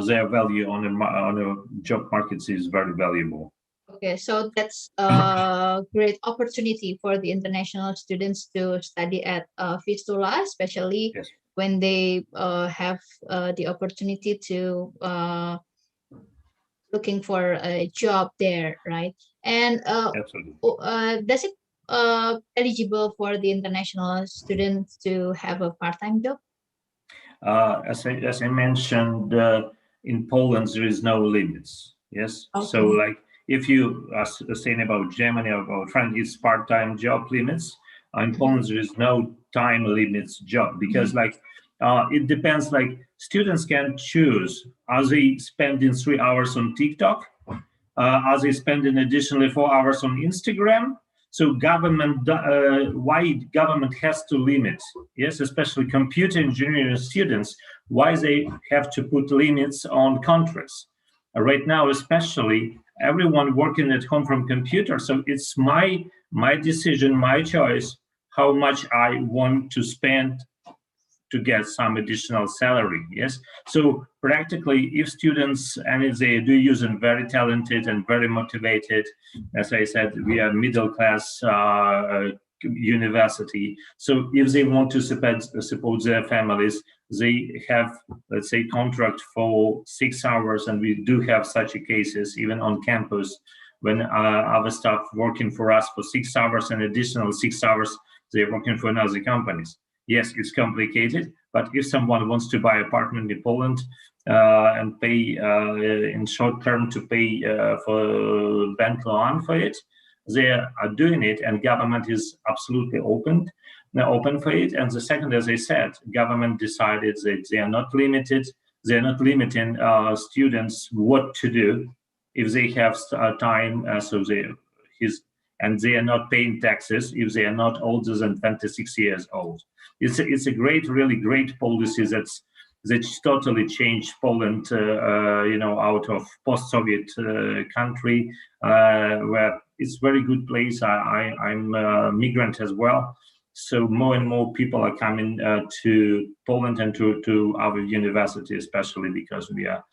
their value on a job market is very valuable. Okay, so that's a great opportunity for the international students to study at Vistula, especially yes. when they have the opportunity to looking for a job there, right? And does it eligible for the international students to have a part-time job? As I mentioned, in Poland there is no limits. Yes, okay. So like if you are saying about Germany or about France, it's part-time job limits. In Poland there is no time limits job because like it depends. Like students can choose: are they spending 3 hours on TikTok? Are they spending additionally 4 hours on Instagram? So government, why government has to limit, yes, especially computer engineering students, why they have to put limits on countries. Right now, especially everyone working at home from computer, so it's my decision, my choice, how much I want to spend to get some additional salary. Yes, so practically if students, and if they do use and very talented and very motivated, as I said, we are middle class university, so if they want to support their families, they have, let's say, contract for 6 hours, and we do have such cases even on campus when our staff working for us for 6 hours and additional 6 hours they're working for another companies. Yes, it's complicated, but if someone wants to buy an apartment in Poland and pay in short term to pay for bank loan for it, they are doing it, and government is absolutely open for it. And the second, as I said, government decided that they are not limited. They are not limiting students what to do if they have time. And they are not paying taxes if they are not older than 26 years old. It's a great, really great policy that's totally changed Poland, out of post-Soviet country, where it's very good place. I'm a migrant as well, so more and more people are coming to Poland and to our university, especially because we are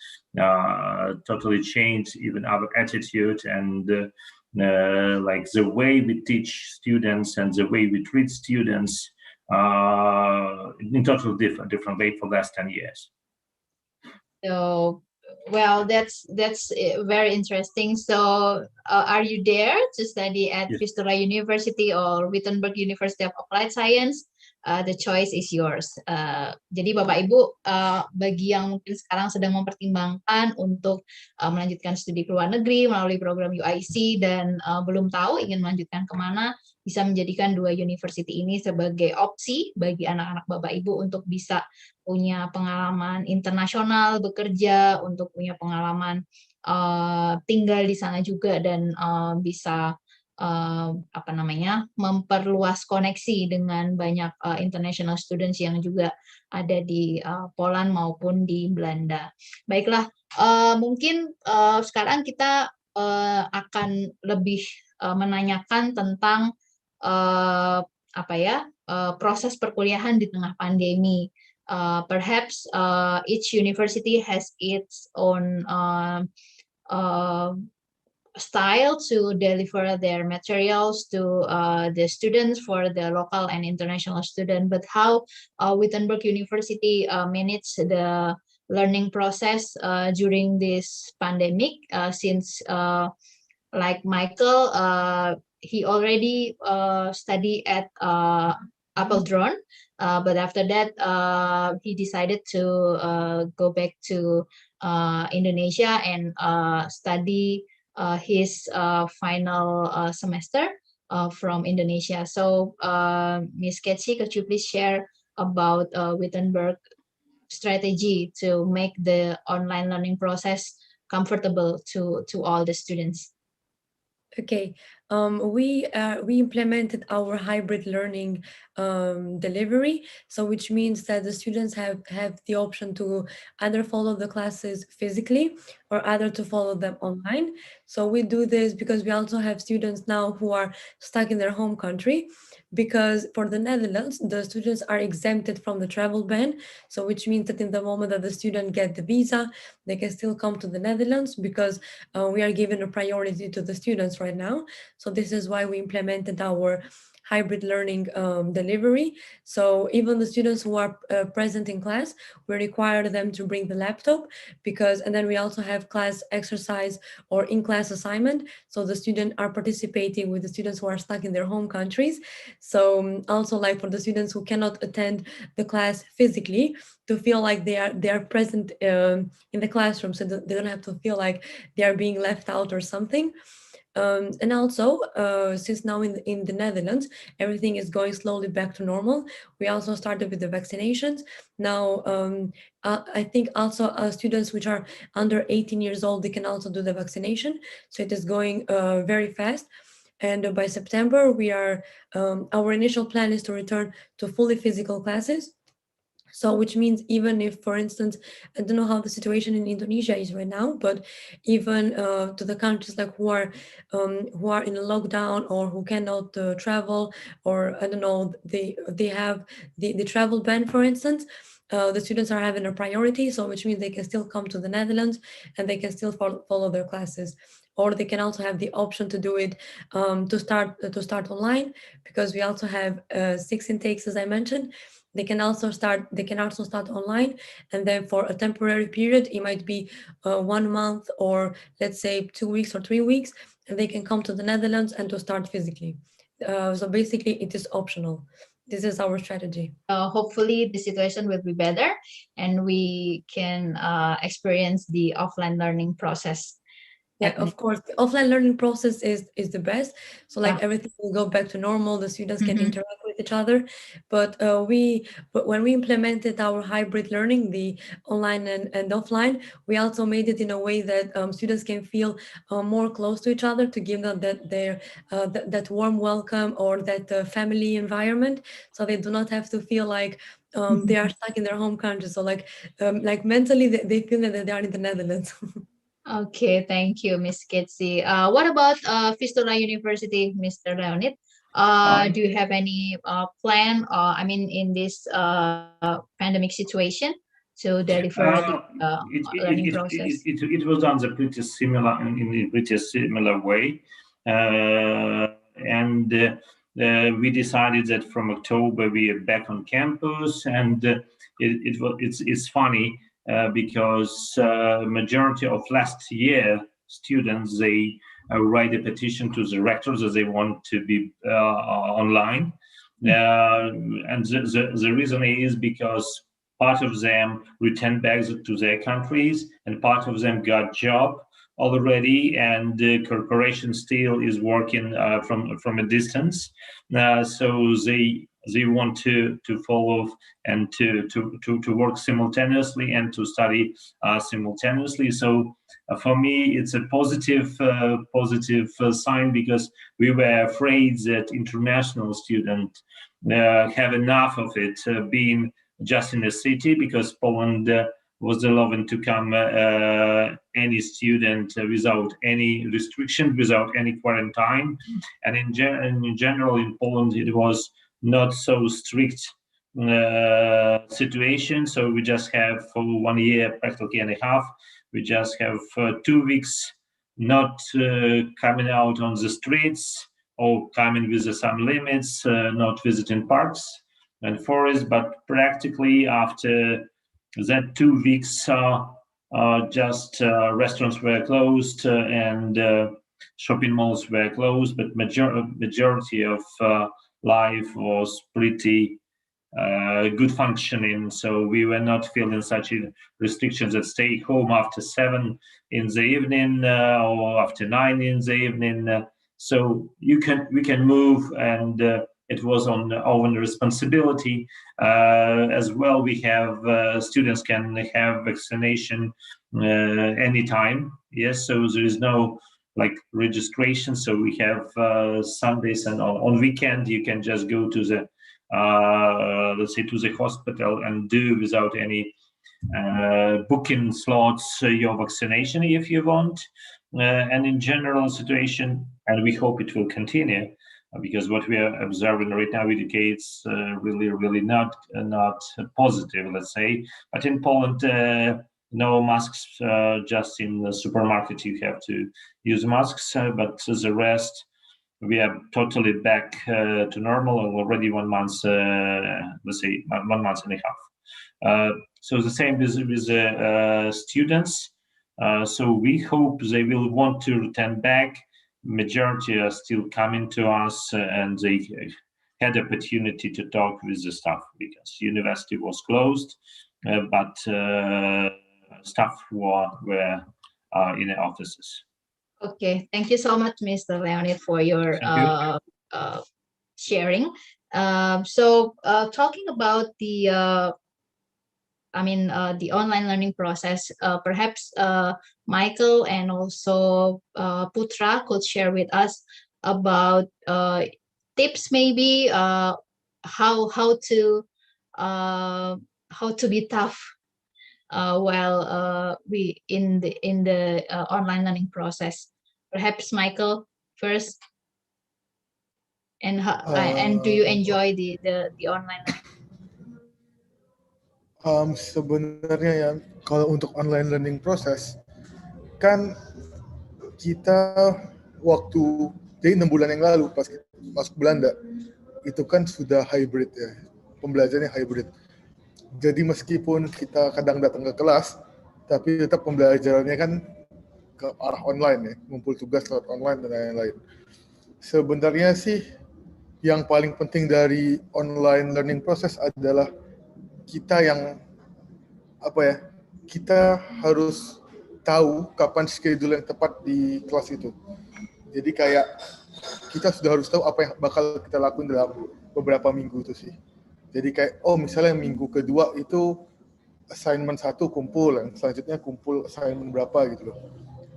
totally changed even our attitude and like the way we teach students and the way we treat students in totally different way for the last 10 years. So, well, that's very interesting. So, are you there to study at Vistula University or Wittenberg University of Applied Science? The choice is yours. Jadi Bapak Ibu, bagi yang mungkin sekarang sedang mempertimbangkan untuk melanjutkan studi ke luar negeri melalui program UIC dan belum tahu ingin melanjutkan kemana, bisa menjadikan dua university ini sebagai opsi bagi anak-anak Bapak Ibu untuk bisa punya pengalaman internasional bekerja, untuk punya pengalaman tinggal di sana juga, dan bisa memperluas koneksi dengan banyak international students yang juga ada di Poland maupun di Belanda. Baiklah, mungkin sekarang kita akan lebih menanyakan tentang proses perkuliahan di tengah pandemi. Perhaps each university has its own style to deliver their materials to the students, for the local and international student, but how Wittenberg University managed the learning process during this pandemic, since like Michael, he already studied at Apeldoorn, but after that he decided to go back to Indonesia and study his final semester from Indonesia. So, Ms. Ketsi, could you please share about Wittenberg strategy to make the online learning process comfortable to all the students? Okay, we implemented our hybrid learning delivery. So which means that the students have the option to either follow the classes physically or either to follow them online. So we do this because we also have students now who are stuck in their home country, because for the Netherlands, the students are exempted from the travel ban. So which means that in the moment that the student get the visa, they can still come to the Netherlands, because we are giving a priority to the students right now. So this is why we implemented our hybrid learning delivery. So even the students who are present in class, we require them to bring the laptop, and then we also have class exercise or in-class assignment. So the students are participating with the students who are stuck in their home countries. So also, like, for the students who cannot attend the class physically, to feel like they are present in the classroom, so they don't have to feel like they are being left out or something. And also, since now in the Netherlands, everything is going slowly back to normal, we also started with the vaccinations. Now, I think also students which are under 18 years old, they can also do the vaccination. So it is going very fast. And by September, our initial plan is to return to fully physical classes. So which means, even if, for instance, I don't know how the situation in Indonesia is right now, but even to the countries like who are in a lockdown or who cannot travel, or I don't know, they have the travel ban, for instance, the students are having a priority. So which means they can still come to the Netherlands and they can still follow their classes. Or they can also have the option to do it to start online, because we also have 6 intakes, as I mentioned. They can also start online, and then for a temporary period, it might be 1 month, or let's say 2 weeks or 3 weeks, and they can come to the Netherlands and to start physically. So basically, it is optional. This is our strategy. Hopefully the situation will be better and we can experience the offline learning process. Yeah, of course, the offline learning process is the best. So like everything will go back to normal. The students can interact with each other. But when we implemented our hybrid learning, the online and offline, we also made it in a way that students can feel more close to each other, to give them that warm welcome, or that family environment, so they do not have to feel like they are stuck in their home country. So like mentally, they feel that they are in the Netherlands. Okay, thank you, Ms. Ketsi. What about Vistula University, Mr. Leonid? Do you have any plan, in this pandemic situation, to deliver the learning process? It was done in a pretty similar way, and we decided that from October we are back on campus, and it's funny. Because majority of last year students, they write a petition to the rectors that they want to be online, and the reason is because part of them returned back to their countries, and part of them got job already, and the corporation still is working from a distance. So they want to follow and to work simultaneously and to study simultaneously. So for me, it's a positive sign, because we were afraid that international students have enough of it being just in a city, because Poland was allowing to come any student without any restriction, without any quarantine. And in general, in Poland, it was not so strict situation. So we just have for 1 year, practically and a half, we just have 2 weeks not coming out on the streets, or coming with some limits, not visiting parks and forests. But practically after that 2 weeks, just restaurants were closed, and shopping malls were closed, but majority of life was pretty good functioning. So we were not feeling such restrictions that stay home after 7 in the evening, or after 9 in the evening. So we can move, and it was on our own responsibility. As well, we have students can have vaccination anytime. Yes, so there is no like registration. So we have Sundays, and on weekend you can just go to the let's say, to the hospital and do without any booking slots your vaccination if you want. And in general situation, and we hope it will continue, because what we are observing right now indicates really not positive, let's say. But in Poland, no masks, just in the supermarket you have to use masks, but the rest, we are totally back to normal already 1 month, let's say 1 month and a half. So the same with students. So we hope they will want to return back. Majority are still coming to us, and they had opportunity to talk with the staff because university was closed, but staff were in the offices. Okay, thank you so much, Mr. Leonid, for your sharing. So talking about the the online learning process, perhaps Michael and also Putra could share with us about tips, maybe how to be tough while we in the online learning process. Perhaps Michael first, and do you enjoy the online learning? Sebenarnya ya, kalau untuk online learning proses kan kita waktu jadi 6 bulan yang lalu pas masuk Belanda itu kan sudah hybrid ya, pembelajarannya hybrid. Jadi meskipun kita kadang datang ke kelas, tapi tetap pembelajarannya kan ke arah online ya, ngumpul tugas lewat online dan lain-lain. Sebenarnya sih yang paling penting dari online learning process adalah kita yang kita harus tahu kapan schedule yang tepat di kelas itu. Jadi kayak kita sudah harus tahu apa yang bakal kita lakuin dalam beberapa minggu itu sih. Jadi kayak misalnya minggu kedua itu assignment 1 kumpul, yang selanjutnya kumpul assignment berapa gitu loh.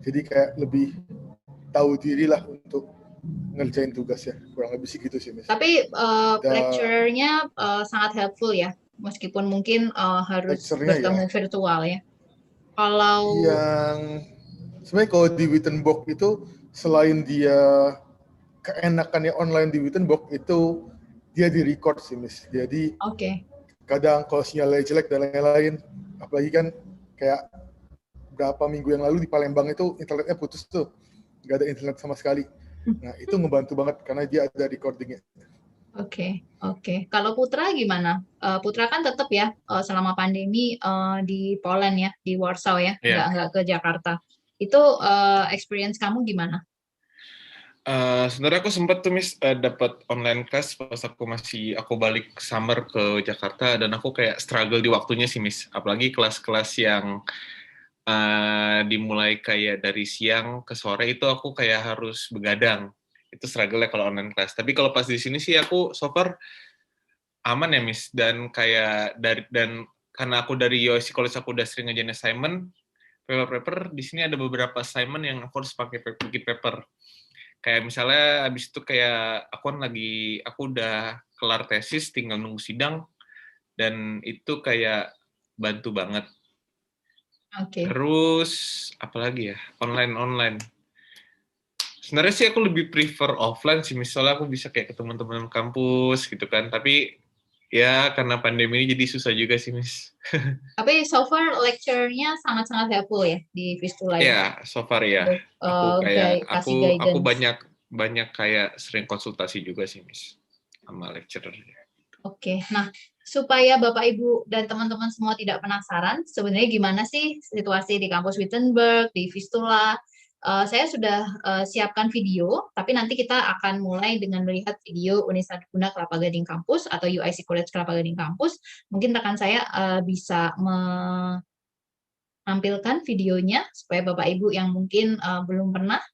Jadi kayak lebih tahu diri lah untuk ngerjain tugas ya, kurang lebih sih gitu sih, Miss. Tapi lecturer-nya sangat helpful ya, meskipun mungkin harus bertemu virtual ya. Kalau yang sebenarnya kalau di Wittenberg itu selain dia keenakannya online di Wittenberg itu dia di record sih, Miss. Jadi kadang kalau sinyalnya jelek dan lain-lain, apalagi kan kayak berapa minggu yang lalu di Palembang itu internetnya putus tuh, nggak ada internet sama sekali. Nah itu ngebantu banget karena dia ada recordingnya. Oke. Kalau Putra gimana? Putra kan tetap ya selama pandemi di Poland ya, di Warsaw ya, nggak ke Jakarta. Itu experience kamu gimana? Sebenarnya aku sempat tuh Miss dapat online class pas aku balik summer ke Jakarta, dan aku kayak struggle di waktunya sih Miss, apalagi kelas-kelas yang dimulai kayak dari siang ke sore itu aku kayak harus begadang. Itu struggle-nya kalau online class. Tapi kalau pas di sini sih aku so far aman ya Miss, dan kayak karena aku dari UIC College aku udah sering ngerjain assignment, paper di sini ada beberapa assignment yang aku harus pakai bikin paper. Kayak misalnya abis itu kayak aku udah kelar tesis, tinggal nunggu sidang, dan itu kayak bantu banget. Terus apalagi ya, online. Sebenarnya sih aku lebih prefer offline sih, misalnya aku bisa kayak ketemu teman-teman kampus gitu kan, tapi ya karena pandemi ini jadi susah juga sih, Miss. Tapi so far lecture-nya sangat-sangat helpful ya di Vistula ya? Ya, so far ya. Aku banyak kayak sering konsultasi juga sih, Miss, sama lecturer. Oke, nah supaya Bapak Ibu dan teman-teman semua tidak penasaran, sebenarnya gimana sih situasi di kampus Wittenberg, di Vistula? Saya sudah siapkan video, tapi nanti kita akan mulai dengan melihat video Universitas Kelapa Gading Kampus atau UIC College Kelapa Gading Kampus. Mungkin rekan saya bisa menampilkan videonya supaya Bapak Ibu yang mungkin belum pernah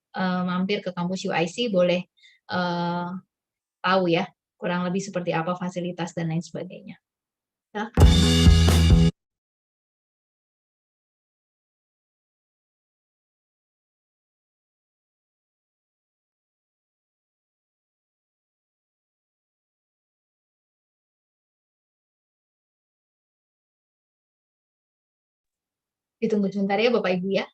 mampir ke kampus UIC boleh tahu ya kurang lebih seperti apa fasilitas dan lain sebagainya. Silakan. Ditunggu sebentar ya Bapak Ibu ya.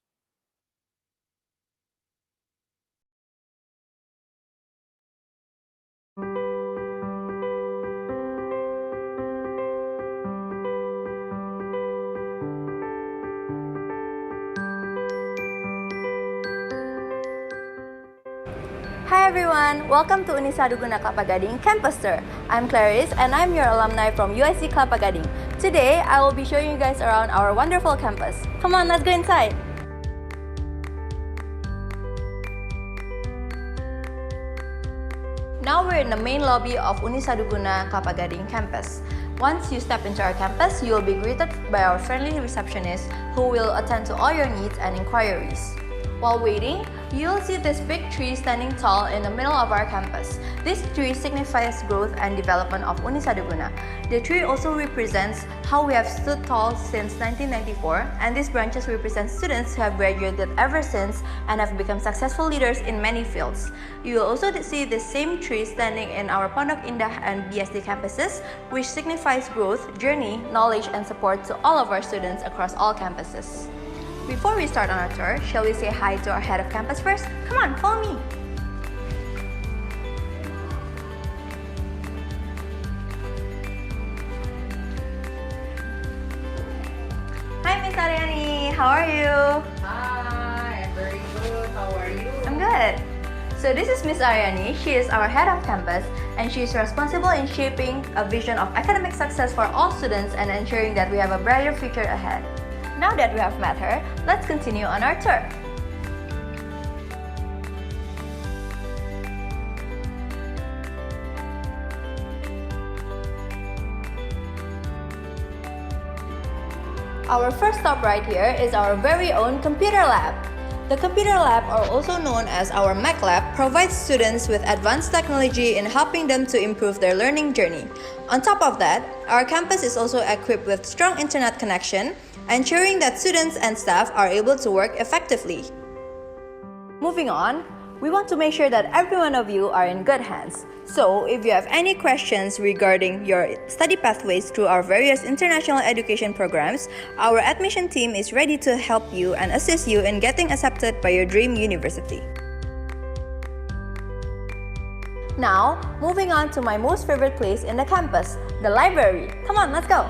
Hi everyone, welcome to Unisaduguna Kelapa Gading Campus Tour. I'm Clarice and I'm your alumni from UIC Kelapa Gading. Today, I will be showing you guys around our wonderful campus. Come on, let's go inside. Now we're in the main lobby of Unisaduguna Kelapa Gading campus. Once you step into our campus, you will be greeted by our friendly receptionist who will attend to all your needs and inquiries. While waiting, you'll see this big tree standing tall in the middle of our campus. This tree signifies growth and development of Unisaduguna. The tree also represents how we have stood tall since 1994, and these branches represent students who have graduated ever since and have become successful leaders in many fields. You will also see the same tree standing in our Pondok Indah and BSD campuses, which signifies growth, journey, knowledge, and support to all of our students across all campuses. Before we start on our tour, shall we say hi to our head of campus first? Come on, follow me! Hi, Miss Aryani, how are you? Hi, I'm very good. How are you? I'm good. So this is Miss Aryani. She is our head of campus and she is responsible in shaping a vision of academic success for all students and ensuring that we have a brighter future ahead. Now that we have met her, let's continue on our tour. Our first stop right here is our very own computer lab. The computer lab, or also known as our Mac lab, provides students with advanced technology in helping them to improve their learning journey. On top of that, our campus is also equipped with strong internet connection, ensuring that students and staff are able to work effectively. Moving on, we want to make sure that every one of you are in good hands. So, if you have any questions regarding your study pathways through our various international education programs, our admission team is ready to help you and assist you in getting accepted by your dream university. Now, moving on to my most favorite place in the campus, the library. Come on, let's go!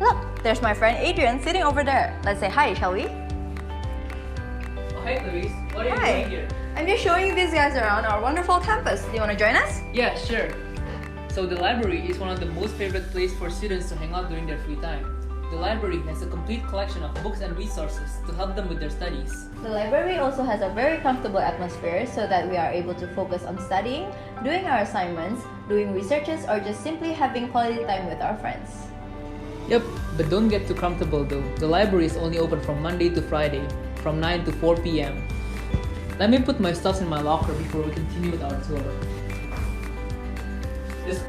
Look, there's my friend Adrian sitting over there. Let's say hi, shall we? Oh, hi, Clarice. What are you Hi. doing here? I'm just showing you these guys around our wonderful campus. Do you want to join us? Yeah, sure. So the library is one of the most favorite places for students to hang out during their free time. The library has a complete collection of books and resources to help them with their studies. The library also has a very comfortable atmosphere so that we are able to focus on studying, doing our assignments, doing researches, or just simply having quality time with our friends. Yep, but don't get too comfortable though. The library is only open from Monday to Friday, from 9 to 4 p.m. Let me put my stuff in my locker before we continue with our tour. This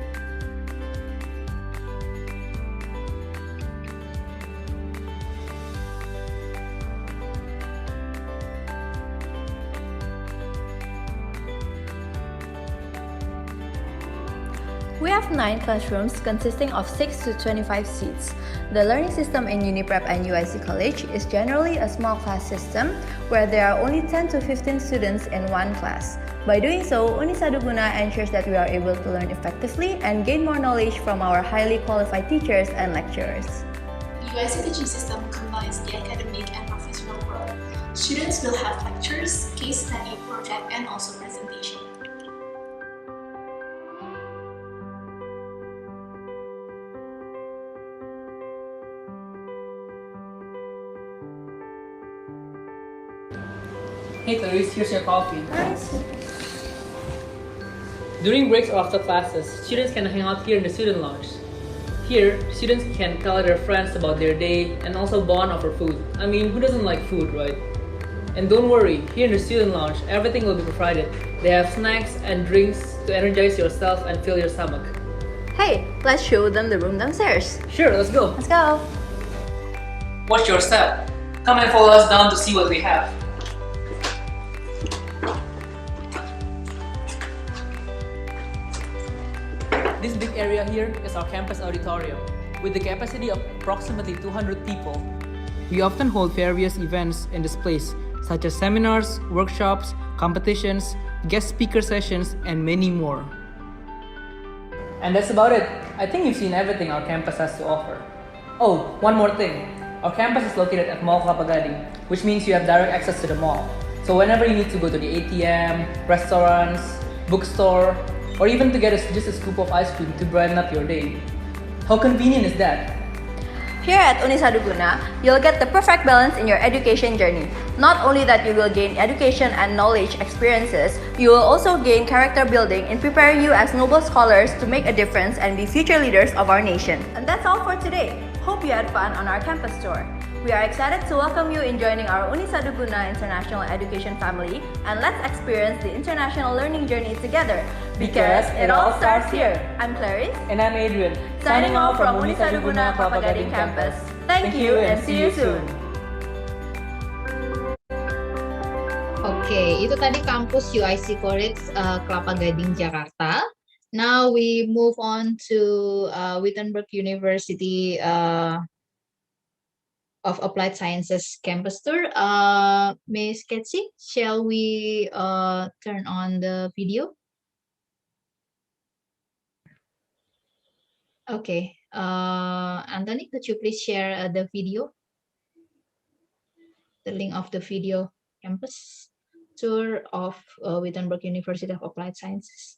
We have 9 classrooms consisting of 6 to 25 seats. The learning system in Uniprep and UIC College is generally a small class system where there are only 10 to 15 students in one class. By doing so, Unisaduguna ensures that we are able to learn effectively and gain more knowledge from our highly qualified teachers and lecturers. The UIC teaching system combines the academic and professional world. Students will have lectures, case study, project, and also presentation. Hey Clarice, here's your coffee. Nice. During breaks or after classes, students can hang out here in the student lounge. Here, students can tell their friends about their day and also bond over food. I mean, who doesn't like food, right? And don't worry, here in the student lounge, everything will be provided. They have snacks and drinks to energize yourself and fill your stomach. Hey, let's show them the room downstairs. Sure, let's go. Let's go. Watch your step. Come and follow us down to see what we have. big area here is our campus auditorium, with the capacity of approximately 200 people. We often hold various events in this place, such as seminars, workshops, competitions, guest speaker sessions, and many more. And that's about it. I think you've seen everything our campus has to offer. Oh, one more thing. Our campus is located at Mall Kelapa Gading, which means you have direct access to the mall. So whenever you need to go to the ATM, restaurants, bookstore, or even to get just a scoop of ice cream to brighten up your day. How convenient is that? Here at Unisaduguna, you'll get the perfect balance in your education journey. Not only that you will gain education and knowledge experiences, you will also gain character building in preparing you as noble scholars to make a difference and be future leaders of our nation. And that's all for today. Hope you had fun on our campus tour. We are excited to welcome you in joining our Unisaduguna International Education family, and let's experience the international learning journey together, because it all starts here. I'm Clarice. And I'm Adrian. Signing off from Unisaduguna Kelapa Gading campus. Thank you and see you soon. Oke, itu tadi kampus UIC College Kelapa Gading Jakarta. Now we move on to Wittenberg University of Applied Sciences campus tour. Ms. Ketsi, shall we turn on the video? Okay, Anthony, could you please share the video? The link of the video campus tour of Wittenberg University of Applied Sciences.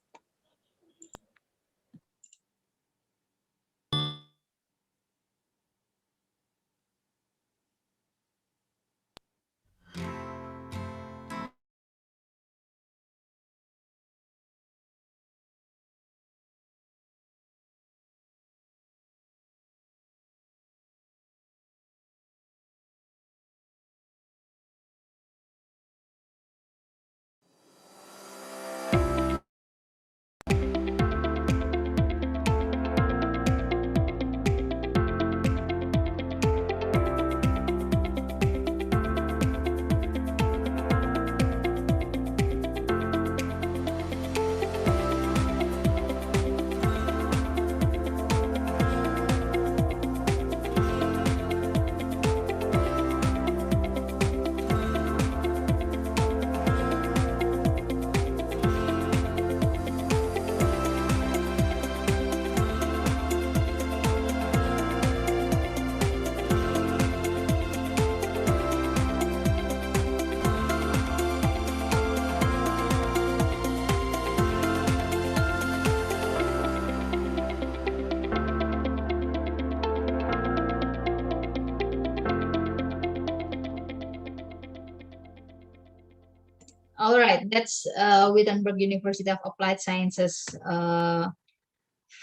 All right, that's Wittenberg University of Applied Sciences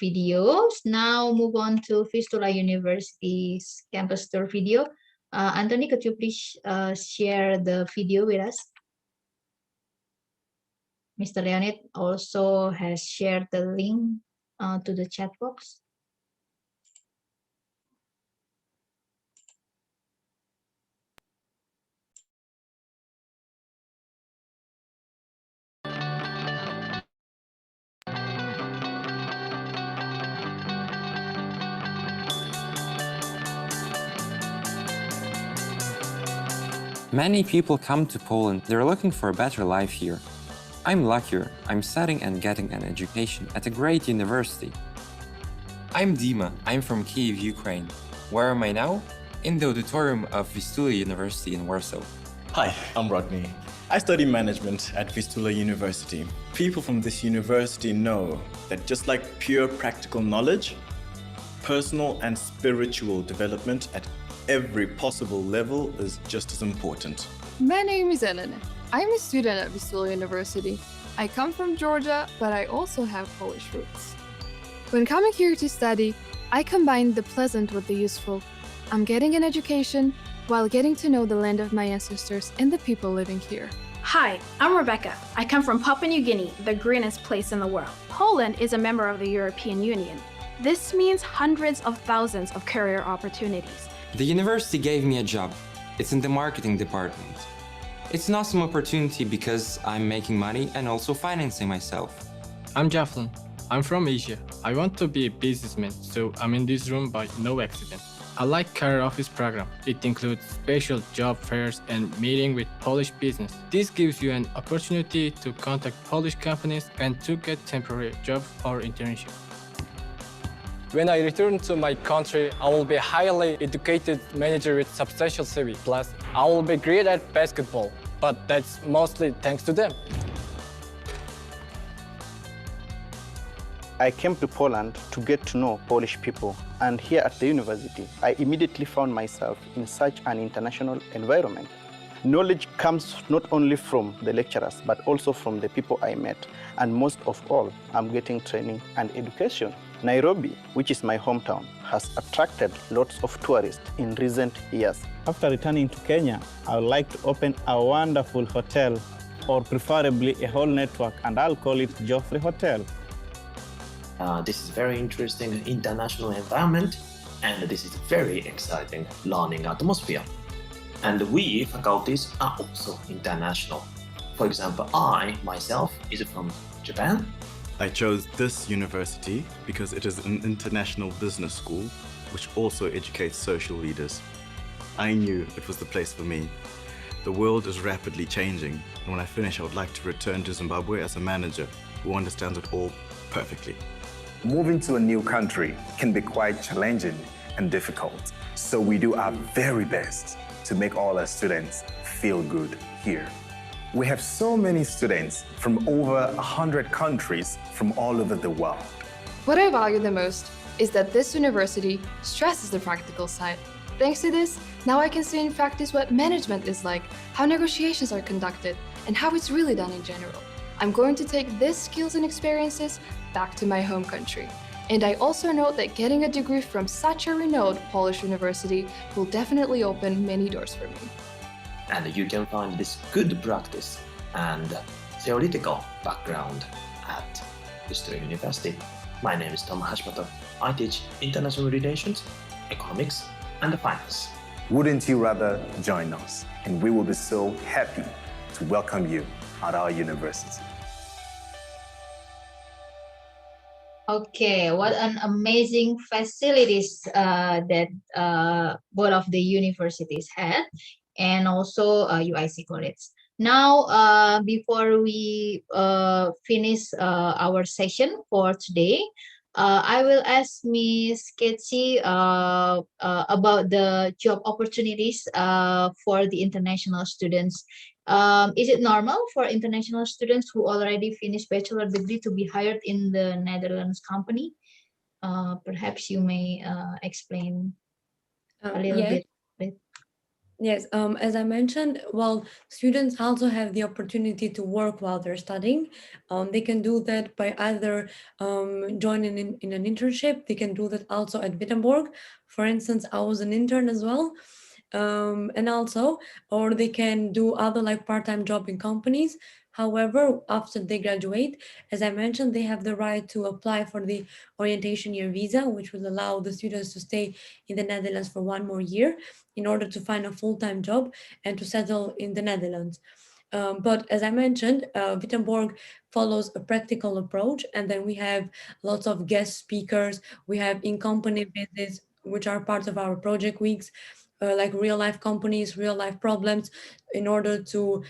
videos. Now move on to Vistula University's campus tour video. Anthony, could you please share the video with us? Mr. Leonid also has shared the link to the chat box. Many people come to Poland, they're looking for a better life here. I'm luckier, I'm studying and getting an education at a great university. I'm Dima, I'm from Kyiv, Ukraine. Where am I now? In the auditorium of Vistula University in Warsaw. Hi, I'm Rodney. I study management at Vistula University. People from this university know that just like pure practical knowledge, personal and spiritual development at every possible level is just as important. My name is Elena. I'm a student at Vistula University. I come from Georgia, but I also have Polish roots. When coming here to study, I combine the pleasant with the useful. I'm getting an education while getting to know the land of my ancestors and the people living here. Hi, I'm Rebecca. I come from Papua New Guinea, the greenest place in the world. Poland is a member of the European Union. This means hundreds of thousands of career opportunities. The university gave me a job. It's in the marketing department. It's an awesome opportunity because I'm making money and also financing myself. I'm Jaflin. I'm from Asia. I want to be a businessman, so I'm in this room by no accident. I like career office program. It includes special job fairs and meeting with Polish business. This gives you an opportunity to contact Polish companies and to get temporary job or internship. When I return to my country, I will be a highly educated manager with substantial CV. Plus, I will be great at basketball, but that's mostly thanks to them. I came to Poland to get to know Polish people, and here at the university, I immediately found myself in such an international environment. Knowledge comes not only from the lecturers, but also from the people I met, and most of all, I'm getting training and education. Nairobi, which is my hometown, has attracted lots of tourists in recent years. After returning to Kenya, I would like to open a wonderful hotel, or preferably a whole network, and I'll call it Joffrey Hotel. This is very interesting international environment, and this is very exciting learning atmosphere. And we faculties are also international. For example, I myself is from Japan. I chose this university because it is an international business school which also educates social leaders. I knew it was the place for me. The world is rapidly changing, and when I finish, I would like to return to Zimbabwe as a manager who understands it all perfectly. Moving to a new country can be quite challenging and difficult, so we do our very best to make all our students feel good here. We have so many students from over 100 countries from all over the world. What I value the most is that this university stresses the practical side. Thanks to this, now I can see in practice what management is like, how negotiations are conducted, and how it's really done in general. I'm going to take these skills and experiences back to my home country. And I also know that getting a degree from such a renowned Polish university will definitely open many doors for me. And you can find this good practice and theoretical background at Vistula University. My name is Tom Hashimoto. I teach international relations, economics, and finance. Wouldn't you rather join us? And we will be so happy to welcome you at our university. Okay, what an amazing facilities that both of the universities had, and also UIC College. Now, before we finish our session for today, I will ask Ms. Ketsi about the job opportunities for the international students. Is it normal for international students who already finished bachelor degree to be hired in the Netherlands company? Perhaps you may explain a little Yes. bit. Yes, as I mentioned, well, students also have the opportunity to work while they're studying. They can do that by either joining in an internship. They can do that also at Wittenberg. For instance, I was an intern as well. And also, or they can do other like part-time job in companies. However, after they graduate, as I mentioned, they have the right to apply for the orientation year visa, which will allow the students to stay in the Netherlands for 1 more year in order to find a full-time job and to settle in the Netherlands. But as I mentioned, Wittenberg follows a practical approach, and then we have lots of guest speakers. We have in-company visits, which are part of our project weeks. Like real life companies, real life problems, in order to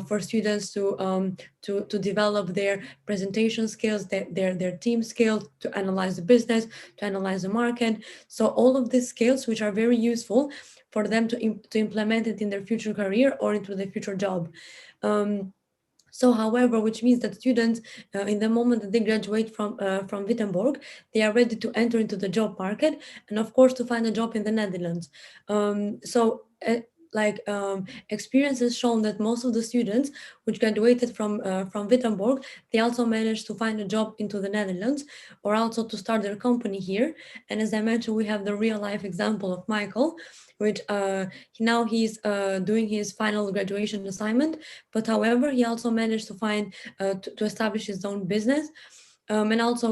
for students to develop their presentation skills, their team skills, to analyze the business, to analyze the market. So all of these skills, which are very useful for them to implement it in their future career or into their future job. So, however, which means that students, in the moment that they graduate from Wittenberg, they are ready to enter into the job market and, of course, to find a job in the Netherlands. Experience has shown that most of the students which graduated from Wittenberg, they also managed to find a job into the Netherlands or also to start their company here. And as I mentioned, we have the real life example of Michael, which now he's doing his final graduation assignment, but however, he also managed to find to establish his own business, and also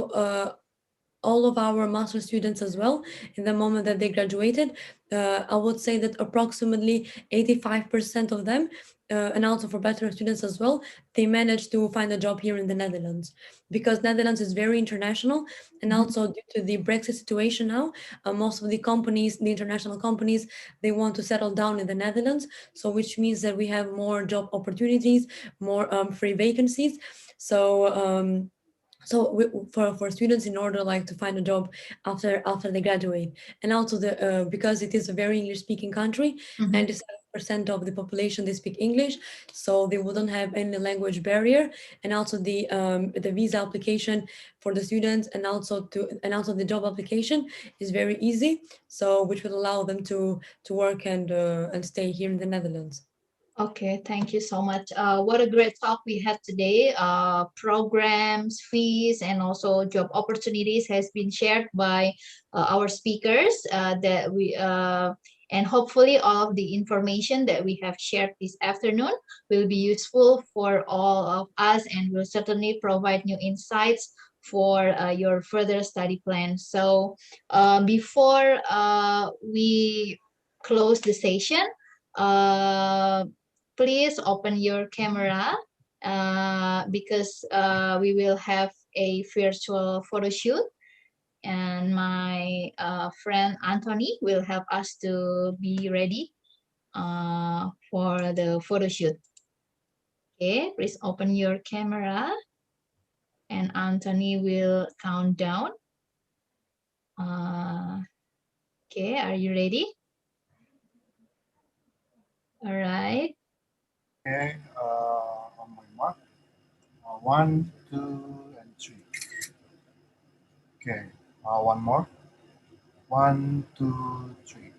all of our master students as well, in the moment that they graduated, I would say that approximately 85% of them, and also for bachelor students as well, they manage to find a job here in the Netherlands, because Netherlands is very international, and also due to the Brexit situation now, most of the companies, the international companies, they want to settle down in the Netherlands. So which means that we have more job opportunities, more free vacancies. So for students, in order like to find a job after they graduate, and also because it is a very English speaking country, 97% of the population, they speak English, so they wouldn't have any language barrier. And also the visa application for the students, and also the job application is very easy, so which will allow them to work and stay here in the Netherlands. Okay, thank you so much. What a great talk we had today. Programs, fees, and also job opportunities has been shared by our speakers and hopefully all of the information that we have shared this afternoon will be useful for all of us and will certainly provide new insights for your further study plan. So before we close the session, please open your camera because we will have a virtual photo shoot, and my friend Anthony will help us to be ready for the photo shoot. Okay, please open your camera and Anthony will count down. Okay, are you ready? All right. Okay, on my mark. 1, 2, and 3. Okay, one more. 1, 2, 3.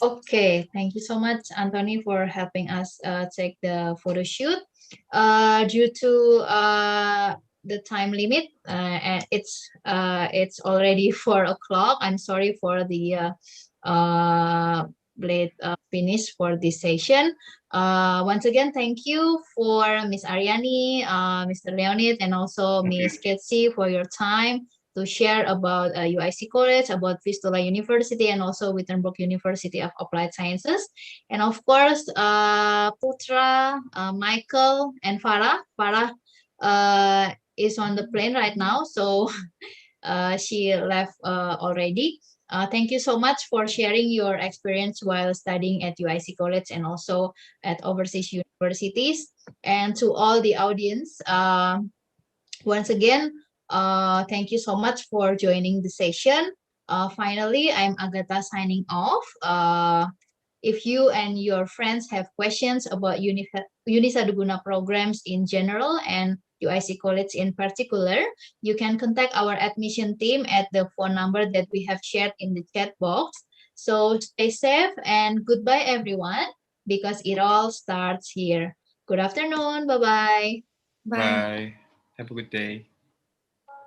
Okay, thank you so much, Anthony, for helping us take the photo shoot. Due to the time limit, and it's already 4 o'clock. I'm sorry for the late finish for this session. Once again, thank you for Ms. Aryani, Mr. Leonid, and also Ms. Ketsi for your time to share about UIC College, about Vistula University, and also Wittenberg University of Applied Sciences. And of course, Putra, Michael, and Farah. Farah is on the plane right now, so she left already. Thank you so much for sharing your experience while studying at UIC College and also at overseas universities. And to all the audience, once again, thank you so much for joining the session. Finally, I'm Agatha signing off. If you and your friends have questions about Unisaduguna programs in general and UIC College in particular, you can contact our admission team at the phone number that we have shared in the chat box. So stay safe and goodbye everyone, because it all starts here. Good afternoon. Bye-bye. Bye. Have a good day.